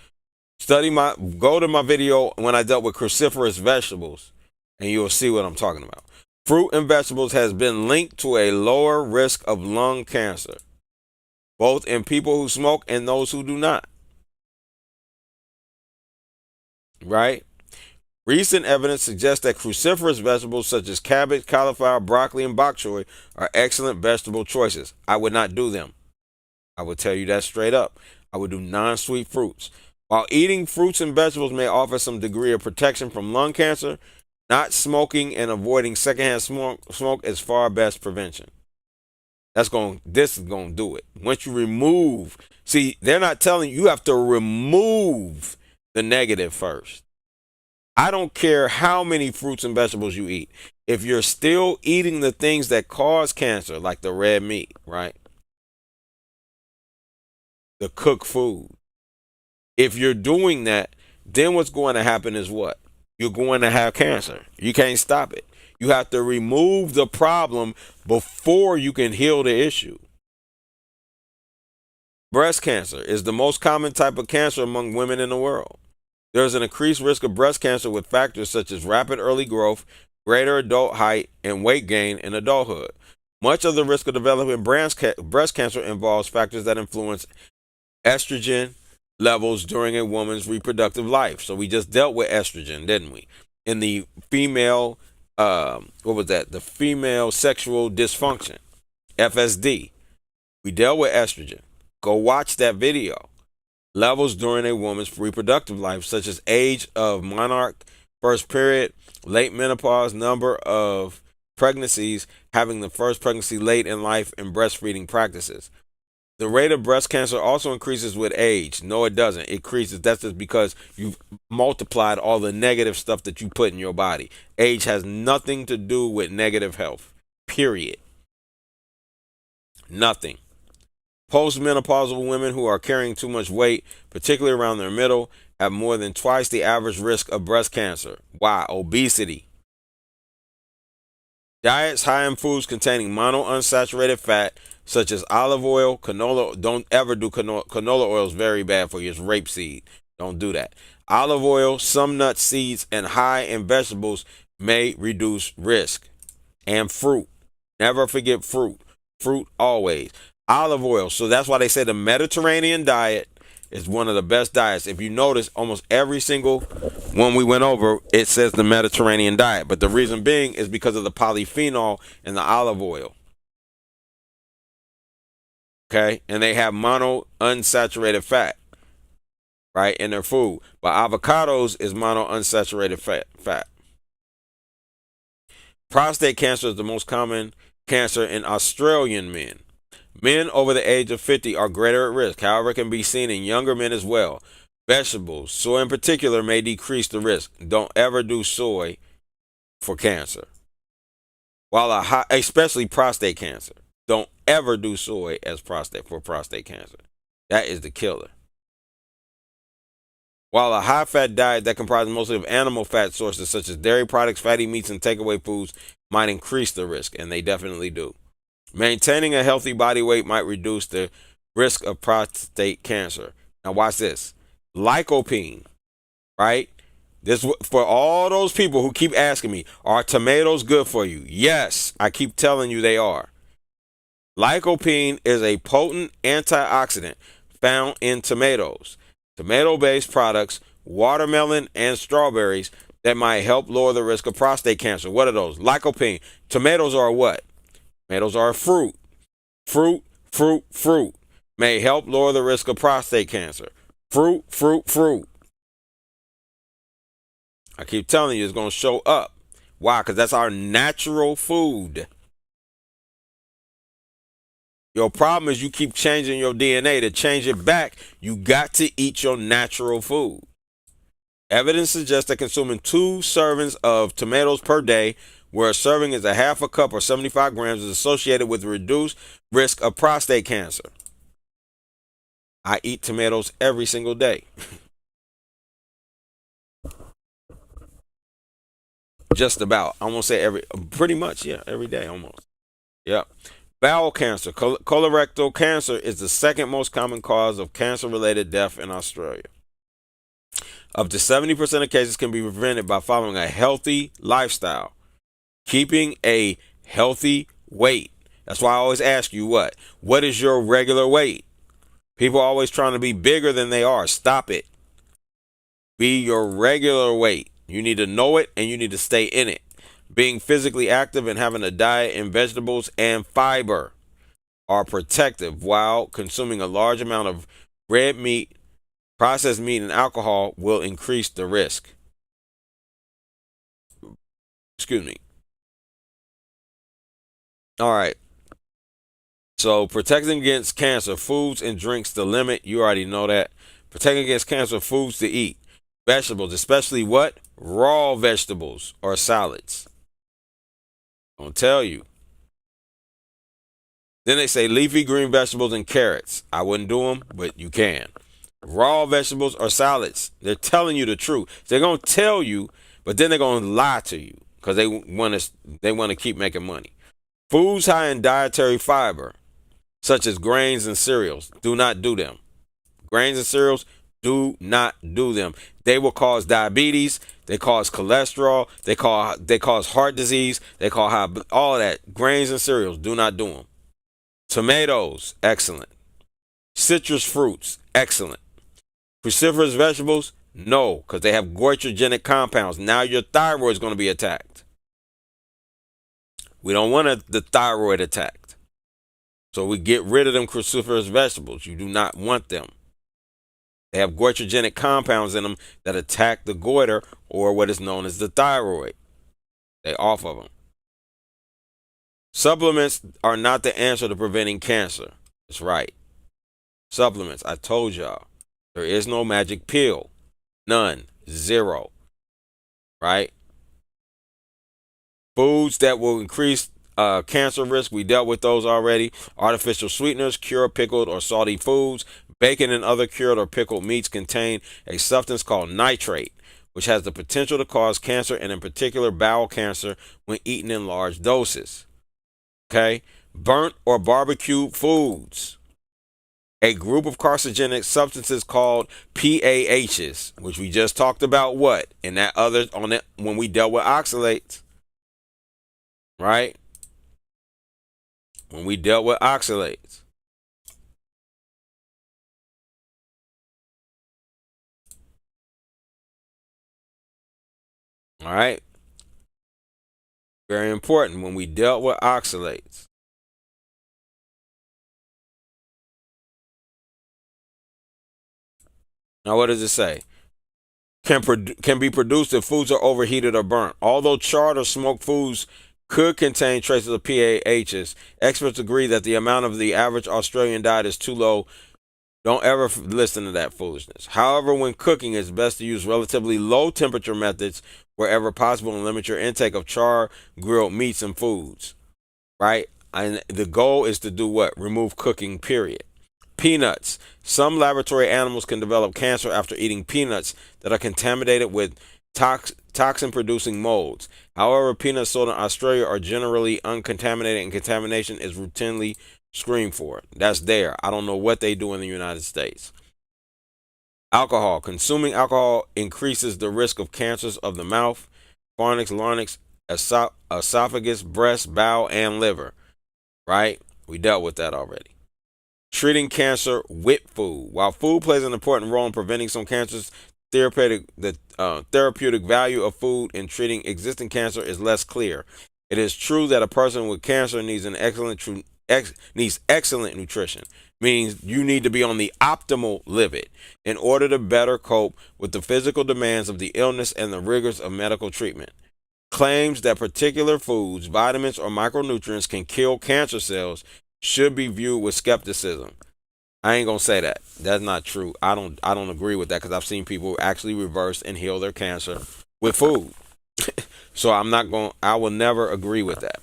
Go to my video when I dealt with cruciferous vegetables, and you'll see what I'm talking about. Fruit and vegetables has been linked to a lower risk of lung cancer, both in people who smoke and those who do not. Right? Recent evidence suggests that cruciferous vegetables such as cabbage, cauliflower, broccoli, and bok choy are excellent vegetable choices. I would not do them. I would tell you that straight up. I would do non-sweet fruits. While eating fruits and vegetables may offer some degree of protection from lung cancer, not smoking and avoiding secondhand smoke is far best prevention. This is going to do it. Once you remove, see, they're not telling you have to remove the negative first. I don't care how many fruits and vegetables you eat. If you're still eating the things that cause cancer, like the red meat, right? The cooked food. If you're doing that, then what's going to happen is what? You're going to have cancer. You can't stop it. You have to remove the problem before you can heal the issue. Breast cancer is the most common type of cancer among women in the world. There is an increased risk of breast cancer with factors such as rapid early growth, greater adult height, and weight gain in adulthood. Much of the risk of developing breast cancer involves factors that influence estrogen levels during a woman's reproductive life. So we just dealt with estrogen, didn't we? In the female, the female sexual dysfunction, FSD. We dealt with estrogen. Go watch that video. Levels during a woman's reproductive life, such as age of monarch, first period, late menopause, number of pregnancies, having the first pregnancy late in life, and breastfeeding practices. The rate of breast cancer also increases with age. No, it doesn't. It increases. That's just because you've multiplied all the negative stuff that you put in your body. Age has nothing to do with negative health. Period. Nothing. Postmenopausal women who are carrying too much weight, particularly around their middle, have more than twice the average risk of breast cancer. Why? Obesity. Diets high in foods containing monounsaturated fat, such as olive oil, canola. Don't ever do canola. Canola oil is very bad for you. It's rapeseed. Don't do that. Olive oil, some nuts, seeds, and high in vegetables may reduce risk. And fruit. Never forget fruit. Fruit always. Olive oil. So that's why they say the Mediterranean diet is one of the best diets. If you notice, almost every single one we went over, it says the Mediterranean diet. But the reason being is because of the polyphenol in the olive oil. Okay, and they have mono unsaturated fat, right, in their food. But avocados is mono unsaturated fat. Prostate cancer is the most common cancer in Australian men. Men over the age of 50 are greater at risk. However, it can be seen in younger men as well. Vegetables, soy in particular, may decrease the risk. Don't ever do soy for cancer. Especially prostate cancer. Don't ever do soy as prostate cancer. That is the killer. While a high-fat diet that comprises mostly of animal fat sources such as dairy products, fatty meats, and takeaway foods might increase the risk, and they definitely do. Maintaining a healthy body weight might reduce the risk of prostate cancer. Now watch this. Lycopene, right? This for all those people who keep asking me, are tomatoes good for you? Yes, I keep telling you they are. Lycopene is a potent antioxidant found in tomatoes, tomato-based products, watermelon, and strawberries that might help lower the risk of prostate cancer. What are those? Lycopene. Tomatoes are what? Tomatoes are a fruit. Fruit may help lower the risk of prostate cancer. Fruit. I keep telling you, it's going to show up. Why? Because that's our natural food. Your problem is you keep changing your DNA. To change it back, you got to eat your natural food. Evidence suggests that consuming 2 servings of tomatoes per day, where a serving is a half a cup or 75 grams, is associated with reduced risk of prostate cancer. I eat tomatoes every single day. Just about. I won't say pretty much, yeah, every day almost. Yep. Bowel cancer. Colorectal cancer is the second most common cause of cancer-related death in Australia. Up to 70% of cases can be prevented by following a healthy lifestyle, keeping a healthy weight. That's why I always ask you what is your regular weight? People are always trying to be bigger than they are. Stop it. Be your regular weight. You need to know it and you need to stay in it. Being physically active and having a diet in vegetables and fiber are protective, while consuming a large amount of red meat, processed meat, and alcohol will increase the risk. Excuse me. All right. So protecting against cancer, foods and drinks to limit. You already know that. Protecting against cancer, foods to eat. Vegetables, especially what? Raw vegetables or salads. I'll tell you. Then they say leafy green vegetables and carrots. I wouldn't do them, but you can. Raw vegetables or salads. They're telling you the truth. They're going to tell you, but then they're going to lie to you because they want to keep making money. Foods high in dietary fiber, such as grains and cereals, do not do them. Grains and cereals, do not do them. They will cause diabetes. They cause cholesterol. They cause heart disease. They cause all of that. Grains and cereals, do not do them. Tomatoes, excellent. Citrus fruits, excellent. Cruciferous vegetables, no, because they have goitrogenic compounds. Now your thyroid is going to be attacked. We don't want the thyroid attacked. So we get rid of them cruciferous vegetables. You do not want them. They have goitrogenic compounds in them that attack the goiter, or what is known as the thyroid. They off of them. Supplements are not the answer to preventing cancer. That's right. Supplements, I told y'all. There is no magic pill. None. Zero. Right? Foods that will increase cancer risk, we dealt with those already. Artificial sweeteners, cured, pickled, or salty foods. Bacon and other cured or pickled meats contain a substance called nitrate, which has the potential to cause cancer, and in particular bowel cancer, when eaten in large doses. Okay? Burnt or barbecued foods. A group of carcinogenic substances called PAHs, which we just talked about in that other when we dealt with oxalates. Right? When we dealt with oxalates. All right? Very important when we dealt with oxalates. Now, what does it say? Can be produced if foods are overheated or burnt. Although charred or smoked foods could contain traces of PAHs, experts agree that the amount of the average Australian diet is too low. Don't ever listen to that foolishness. However, when cooking, it's best to use relatively low temperature methods wherever possible and limit your intake of char grilled meats and foods. Right? And the goal is to do what? Remove cooking, period. Peanuts. Some laboratory animals can develop cancer after eating peanuts that are contaminated with toxin producing molds. However, peanuts sold in Australia are generally uncontaminated and contamination is routinely screened for. That's there. I don't know what they do in the United States. Alcohol. Consuming alcohol increases the risk of cancers of the mouth, pharynx, larynx, esophagus, breast, bowel, and liver. Right? We dealt with that already. Treating cancer with food. While food plays an important role in preventing some cancers, the therapeutic value of food in treating existing cancer is less clear. It is true that a person with cancer needs excellent nutrition, meaning you need to be on the optimal living in order to better cope with the physical demands of the illness and the rigors of medical treatment. Claims that particular foods, vitamins, or micronutrients can kill cancer cells should be viewed with skepticism. I ain't gonna say that. That's not true. I don't agree with that because I've seen people actually reverse and heal their cancer with food. So I will never agree with that.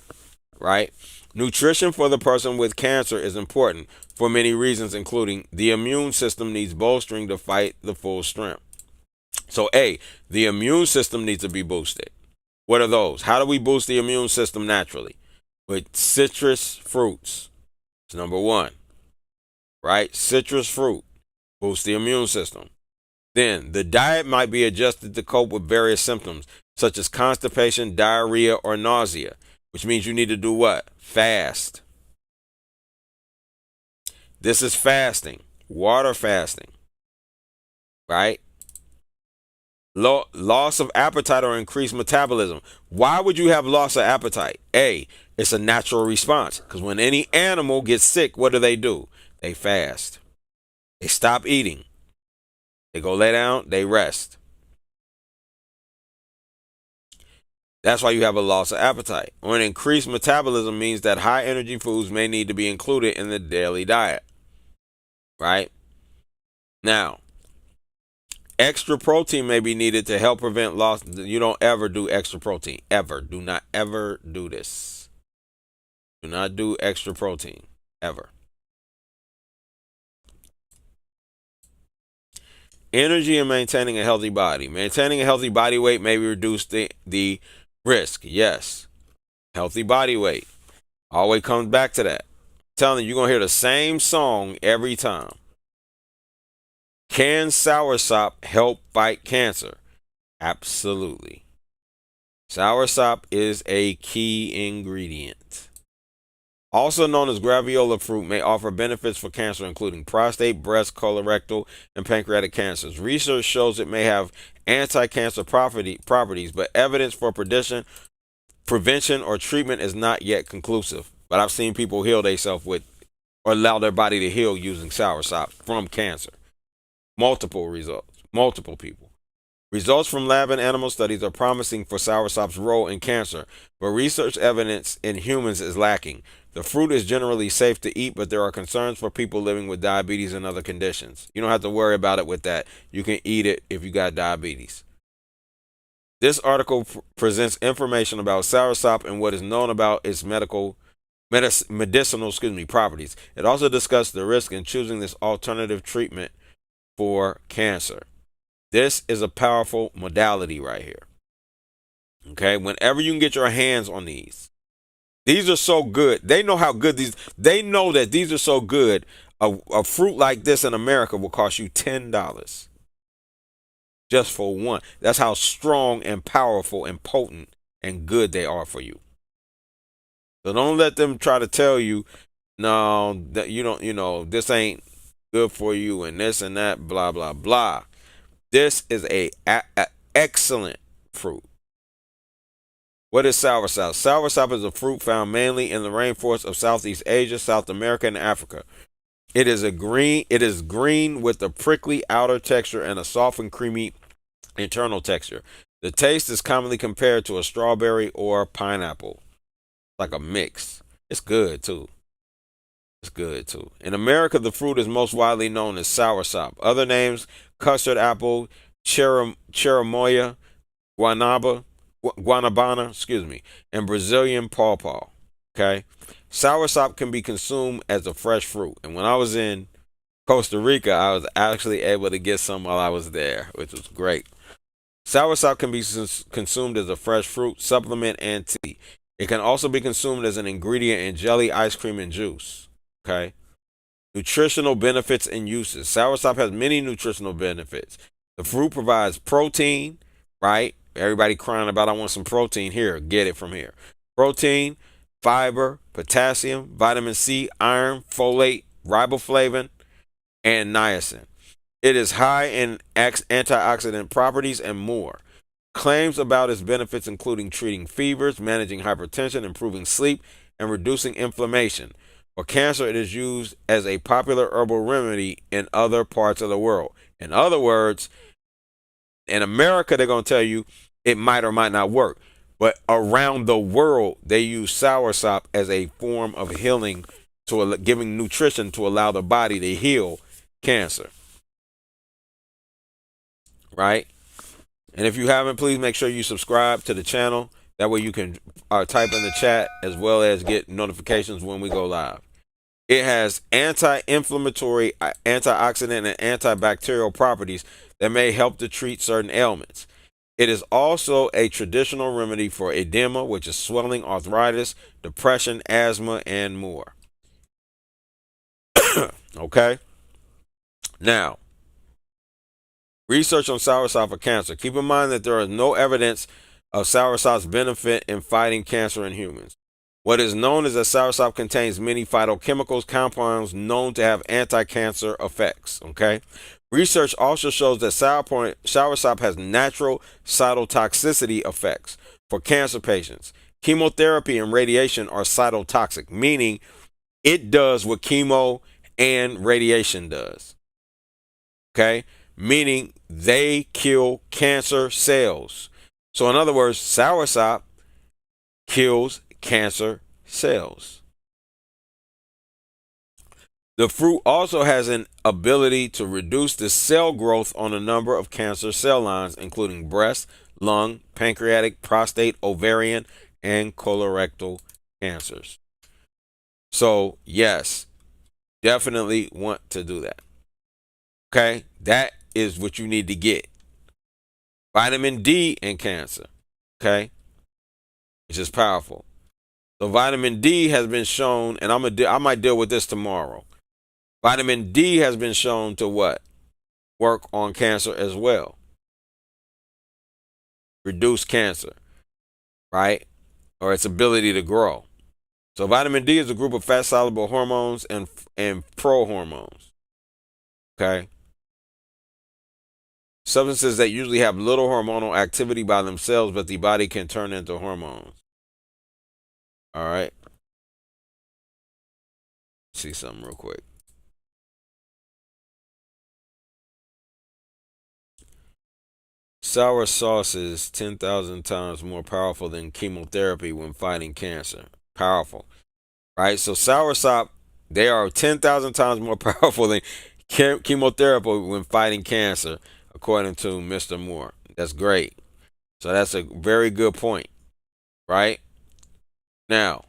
Right? Nutrition for the person with cancer is important for many reasons, including the immune system needs bolstering to fight the full strength. So the immune system needs to be boosted. What are those? How do we boost the immune system naturally? With citrus fruits. It's number one, right? Citrus fruit boosts the immune system. Then the diet might be adjusted to cope with various symptoms such as constipation, diarrhea, or nausea, which means you need to do what? Fast. This is fasting, water fasting, right? Loss of appetite or increased metabolism. Why would you have loss of appetite? It's a natural response because when any animal gets sick, what do? They fast. They stop eating. They go lay down, they rest. That's why you have a loss of appetite. Or an increased metabolism means that high energy foods may need to be included in the daily diet. Right? Now, extra protein may be needed to help prevent loss. You don't ever do extra protein. Ever. Do not ever do this. Do not do extra protein. Ever. Energy and maintaining a healthy body. Maintaining a healthy body weight may reduce the risk. Yes. Healthy body weight. Always comes back to that. I'm telling you, you're going to hear the same song every time. Can soursop help fight cancer? Absolutely. Soursop is a key ingredient. Also known as graviola fruit, may offer benefits for cancer, including prostate, breast, colorectal, and pancreatic cancers. Research shows it may have anti-cancer properties, but evidence for prevention, or treatment is not yet conclusive. But I've seen people heal themselves with, or allow their body to heal using soursop from cancer. Multiple results, multiple people. Results from lab and animal studies are promising for soursop's role in cancer, but research evidence in humans is lacking. The fruit is generally safe to eat, but there are concerns for people living with diabetes and other conditions. You don't have to worry about it with that. You can eat it if you got diabetes. This article presents information about soursop and what is known about its medicinal properties. It also discusses the risk in choosing this alternative treatment for cancer. This is a powerful modality right here. Okay, whenever you can get your hands on these are so good. They know how good they know that these are so good. A fruit like this in America will cost you $10 just for one. That's how strong and powerful and potent and good they are for you. So don't let them try to tell you, no, that you don't, this ain't good for you and this and that, blah, blah, blah. This is a excellent fruit. What is soursop? Soursop is a fruit found mainly in the rainforests of Southeast Asia, South America, and Africa. It is a green. It is green with a prickly outer texture and a soft and creamy internal texture. The taste is commonly compared to a strawberry or pineapple, like a mix. It's good too. It's good too. In America, the fruit is most widely known as soursop. Other names: custard apple, cherimoya, guanabana, and Brazilian pawpaw. Okay, soursop can be consumed as a fresh fruit. And when I was in Costa Rica, I was actually able to get some while I was there, which was great. Soursop can be consumed as a fresh fruit, supplement, and tea. It can also be consumed as an ingredient in jelly, ice cream, and juice. Okay. Nutritional benefits and uses. Soursop has many nutritional benefits. The fruit provides protein, right? Everybody crying about, I want some protein. Here, get it from here. Protein, fiber, potassium, vitamin C, iron, folate, riboflavin, and niacin. It is high in antioxidant properties and more. Claims about its benefits including treating fevers, managing hypertension, improving sleep, and reducing inflammation. For cancer, it is used as a popular herbal remedy in other parts of the world. In other words, in America, they're going to tell you it might or might not work. But around the world, they use soursop as a form of healing, to giving nutrition to allow the body to heal cancer. Right? And if you haven't, please make sure you subscribe to the channel. That way you can type in the chat as well as get notifications when we go live. It has anti-inflammatory, antioxidant, and antibacterial properties that may help to treat certain ailments. It is also a traditional remedy for edema, which is swelling, arthritis, depression, asthma, and more. Okay? Now, research on soursop for cancer. Keep in mind that there is no evidence of soursop's benefit in fighting cancer in humans. What is known is that soursop contains many phytochemicals compounds known to have anti-cancer effects. Okay, research also shows that soursop has natural cytotoxicity effects for cancer patients. Chemotherapy and radiation are cytotoxic, meaning it does what chemo and radiation does. Okay, meaning they kill cancer cells. So in other words, soursop kills cancer cells. The fruit also has an ability to reduce the cell growth on a number of cancer cell lines, including breast, lung, pancreatic, prostate, ovarian, and colorectal cancers. So, yes, definitely want to do that. Okay, that is what you need to get. Vitamin D in cancer. Okay, which is powerful. So vitamin D has been shown, and I might deal with this tomorrow. Vitamin D has been shown to what? Work on cancer as well. Reduce cancer, right? Or its ability to grow. So vitamin D is a group of fat-soluble hormones and prohormones. Okay? Substances that usually have little hormonal activity by themselves, but the body can turn into hormones. All right? See something real quick. Sour sauce is 10,000 times more powerful than chemotherapy when fighting cancer. Powerful. Right? So soursop, they are 10,000 times more powerful than chemotherapy when fighting cancer, according to Mr. Moore. That's great. So that's a very good point. Right? Now,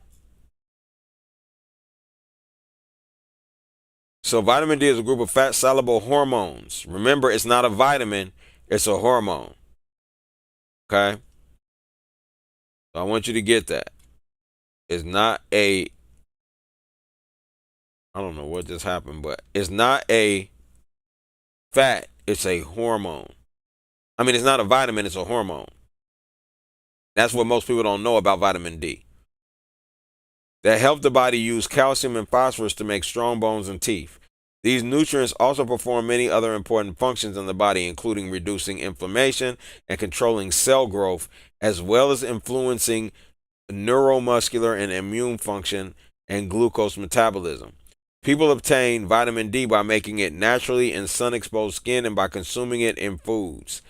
so vitamin D is a group of fat-soluble hormones. Remember, it's not a vitamin, it's a hormone. Okay? So I want you to get that. It's not a, I don't know what just happened, but it's not a fat, it's a hormone. I mean, it's not a vitamin, it's a hormone. That's what most people don't know about vitamin D. That help the body use calcium and phosphorus to make strong bones and teeth. These nutrients also perform many other important functions in the body, including reducing inflammation and controlling cell growth, as well as influencing neuromuscular and immune function and glucose metabolism. People obtain vitamin D by making it naturally in sun-exposed skin and by consuming it in foods.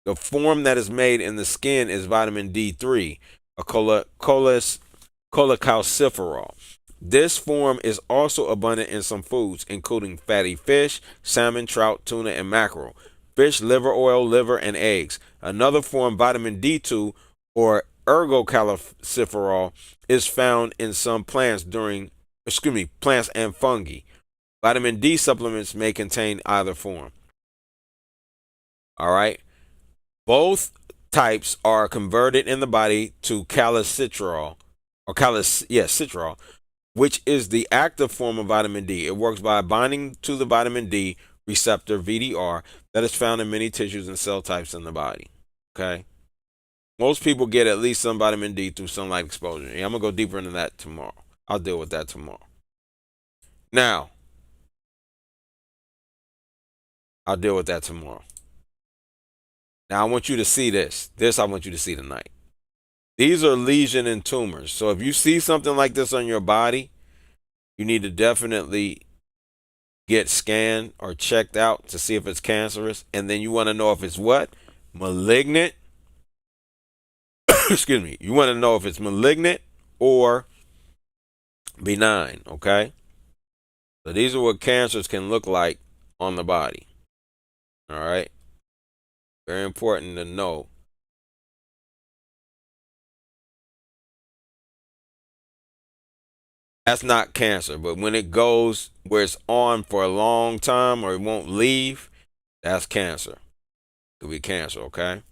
The form that is made in the skin is vitamin D3, a cholecalciferol. This form is also abundant in some foods, including fatty fish, salmon, trout, tuna, and mackerel, fish, liver oil, liver, and eggs. Another form, vitamin D2, or ergocalciferol, is found in some plants plants and fungi. Vitamin D supplements may contain either form. All right. Both types are converted in the body to calciferol citrol, which is the active form of vitamin D. It works by binding to the vitamin D receptor VDR that is found in many tissues and cell types in the body. Okay? Most people get at least some vitamin D through sunlight exposure. Yeah, I'm going to go deeper into that tomorrow. I'll deal with that tomorrow. Now, I'll deal with that tomorrow. Now, I want you to see this. I want you to see tonight. These are lesion and tumors. So if you see something like this on your body, you need to definitely get scanned or checked out to see if it's cancerous. And then you want to know if it's what? Malignant. Excuse me. You want to know if it's malignant or benign, okay? So these are what cancers can look like on the body. All right? Very important to know. That's not cancer, but when it goes where it's on for a long time or it won't leave, that's cancer. It could be cancer, okay?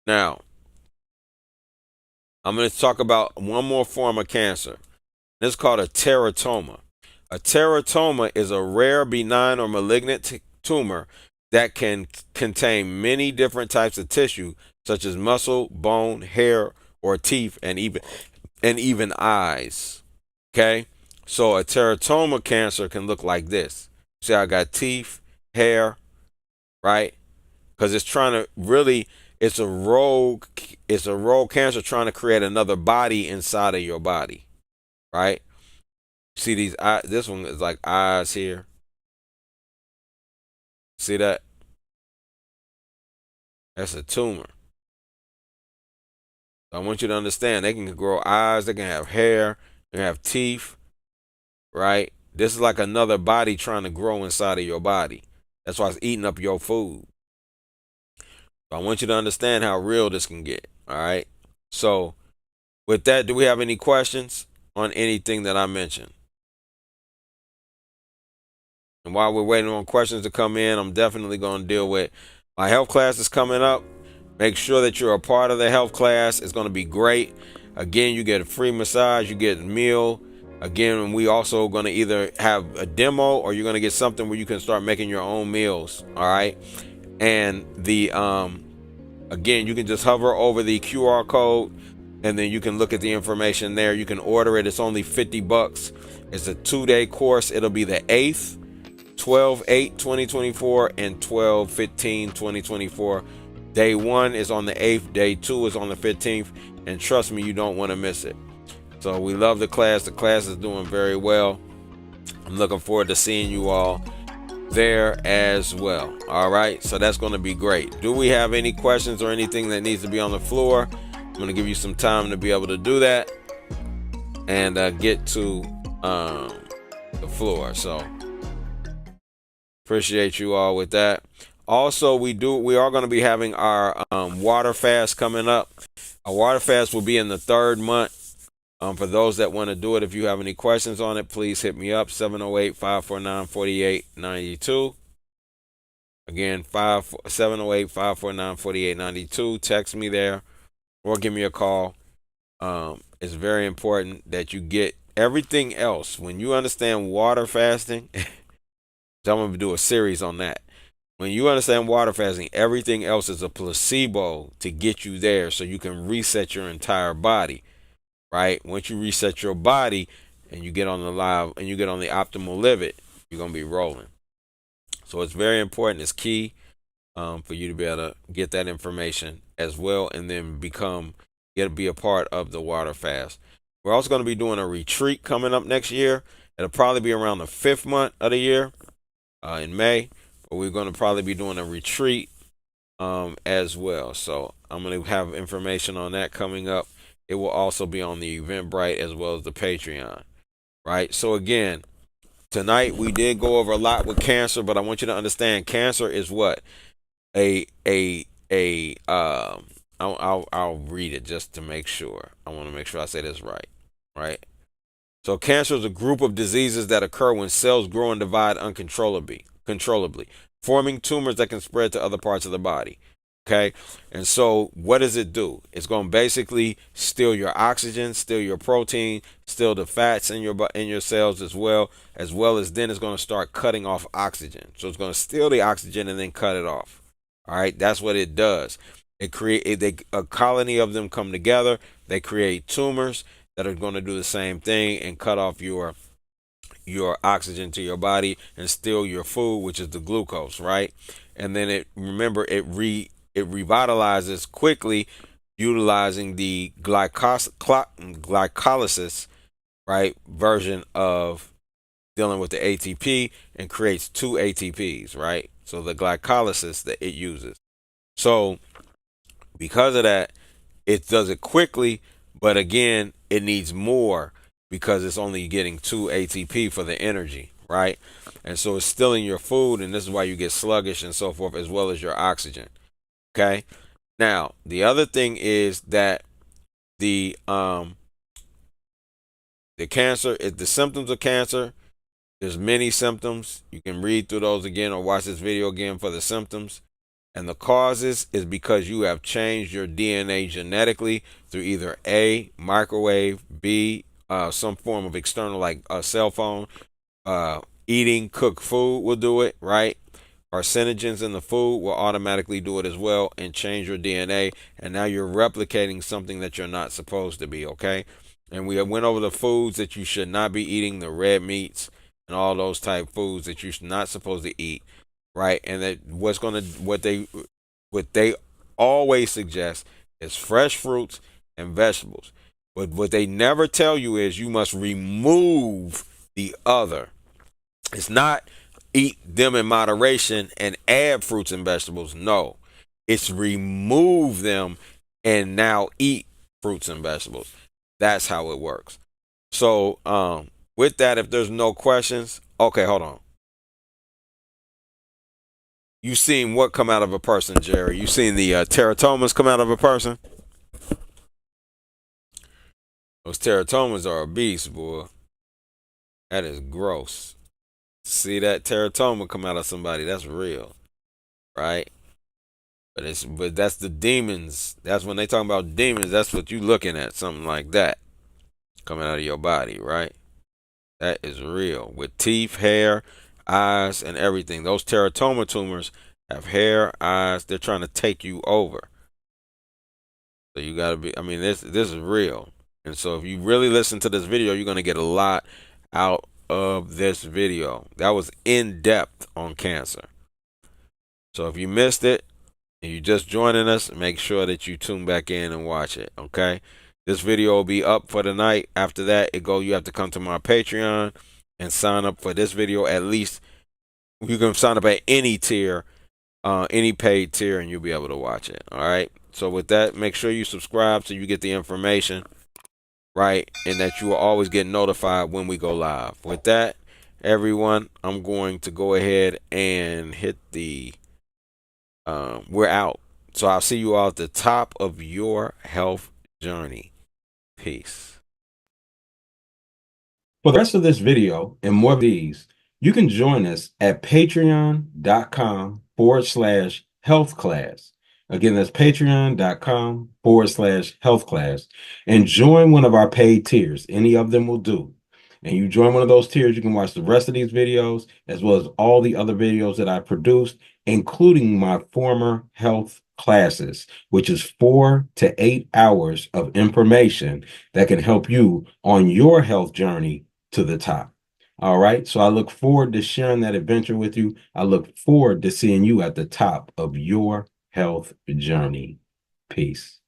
Now, I'm going to talk about one more form of cancer. It's called a teratoma. A teratoma is a rare benign or malignant tumor that can contain many different types of tissue, such as muscle, bone, hair, or teeth, and even eyes. Okay? So a teratoma cancer can look like this. See, I got teeth, hair, right? Because it's trying to really, it's a rogue cancer trying to create another body inside of your body, right? See these eyes? This one is like eyes here. See that? That's a tumor. I want you to understand they can grow eyes, they can have hair, they can have teeth, right? This is like another body trying to grow inside of your body. That's why it's eating up your food. I want you to understand how real this can get, all right? So, with that, do we have any questions on anything that I mentioned? And while we're waiting on questions to come in, I'm definitely going to deal with my health class is coming up. Make sure that you're a part of the health class. It's going to be great. Again, you get a free massage, you get a meal. Again, we also going to either have a demo or you're going to get something where you can start making your own meals. All right. And the again, you can just hover over the QR code and then you can look at the information there. You can order it. It's only $50. It's a 2-day course. It'll be the 8th, 12/8/2024 and 12/15/2024. Day 1 is on the 8th, day 2 is on the 15th, and trust me, you don't want to miss it. So we love the class. The class is doing very well. I'm looking forward to seeing you all there as well. All right, so that's going to be great. Do we have any questions or anything that needs to be on the floor? I'm going to give you some time to be able to do that and get to the floor. So appreciate you all with that. Also, we are going to be having our water fast coming up. Our water fast will be in the 3rd month. For those that want to do it, if you have any questions on it, please hit me up, 708-549-4892. Again, 708-549-4892. Text me there or give me a call. It's very important that you get everything else. When you understand water fasting, I'm going to do a series on that. When you understand water fasting, everything else is a placebo to get you there so you can reset your entire body, right? Once you reset your body and you get on the optimal living, you're going to be rolling. So it's very important. It's key for you to be able to get that information as well and then be a part of the water fast. We're also going to be doing a retreat coming up next year. It'll probably be around the 5th month of the year, in May. But we're going to probably be doing a retreat as well. So I'm going to have information on that coming up. It will also be on the Eventbrite as well as the Patreon. Right. So again, tonight we did go over a lot with cancer, but I want you to understand cancer is what a I'll read it just to make sure. I want to make sure I say this right. Right. So cancer is a group of diseases that occur when cells grow and divide controllably, forming tumors that can spread to other parts of the body. Okay, and so what does it do? It's going to basically steal your oxygen, steal your protein, steal the fats in your cells as well as then it's going to start cutting off oxygen. So it's going to steal the oxygen and then cut it off. All right, that's what it does. A colony of them come together. They create tumors that are going to do the same thing and cut off your oxygen to your body and steal your food, which is the glucose, right? And then it revitalizes quickly, utilizing the glycolysis, right, version of dealing with the ATP, and creates two ATPs, right? So the glycolysis that it uses. So because of that, it does it quickly, but again, it needs more because it's only getting 2 ATP for the energy, right? And so it's stealing your food, and this is why you get sluggish and so forth, as well as your oxygen. Okay. Now, the other thing is that the the symptoms of cancer, there's many symptoms. You can read through those again or watch this video again for the symptoms. And the causes is because you have changed your DNA genetically through either A, microwave, B, some form of external like a cell phone, eating cooked food will do it, right? Carcinogens in the food will automatically do it as well and change your DNA. And now you're replicating something that you're not supposed to be, okay? And we went over the foods that you should not be eating, the red meats and all those type foods that you're not supposed to eat, right? And that what they always suggest is fresh fruits and vegetables. But what they never tell you is you must remove the other. It's not eat them in moderation and add fruits and vegetables. No, it's remove them and now eat fruits and vegetables. That's how it works. So with that, if there's no questions, okay, hold on. You seen what come out of a person, Jerry? You seen the teratomas come out of a person? Those teratomas are a beast, boy. That is gross. See that teratoma come out of somebody? That's real, right? But that's the demons. That's when they talk about demons. That's what you looking at, something like that coming out of your body, right? That is real with teeth, hair, eyes, and everything. Those teratoma tumors have hair, eyes. They're trying to take you over. So you gotta be. I mean, this is real. And so if you really listen to this video, you're gonna get a lot out of this video. That was in depth on cancer. So if you missed it and you just joining us, make sure that you tune back in and watch it. Okay. This video will be up for the night. After that, you have to come to my Patreon and sign up for this video. At least you can sign up at any tier, any paid tier, and you'll be able to watch it. All right. So with that, make sure you subscribe so you get the information, right? And that you will always get notified when we go live. With that, everyone, I'm going to go ahead and hit the, we're out. So I'll see you all at the top of your health journey. Peace. For the rest of this video and more of these, you can join us at patreon.com/health class. Again, that's patreon.com/health class. And join one of our paid tiers. Any of them will do. And you join one of those tiers, you can watch the rest of these videos, as well as all the other videos that I produced, including my former health classes, which is 4 to 8 hours of information that can help you on your health journey to the top. All right. So I look forward to sharing that adventure with you. I look forward to seeing you at the top of your health journey. Peace.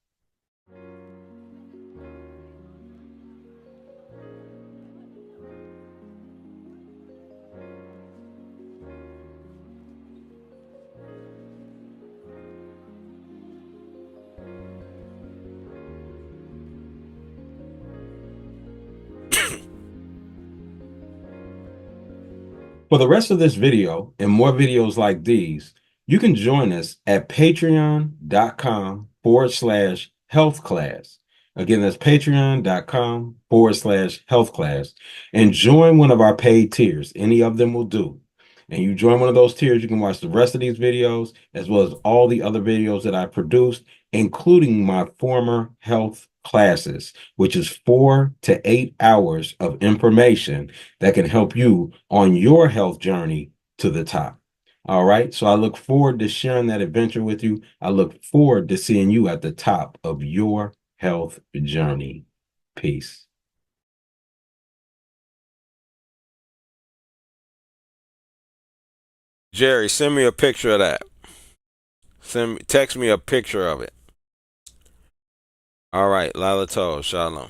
For the rest of this video and more videos like these, you can join us at patreon.com/health class. Again, that's patreon.com/health class. And join one of our paid tiers. Any of them will do. And you join one of those tiers, you can watch the rest of these videos as well as all the other videos that I produced, including my former health classes, which is 4 to 8 hours of information that can help you on your health journey to the top. All right. So I look forward to sharing that adventure with you. I look forward to seeing you at the top of your health journey. Peace. Jerry, send me a picture of that. Text me a picture of it. All right, Lila Toll, Shalom.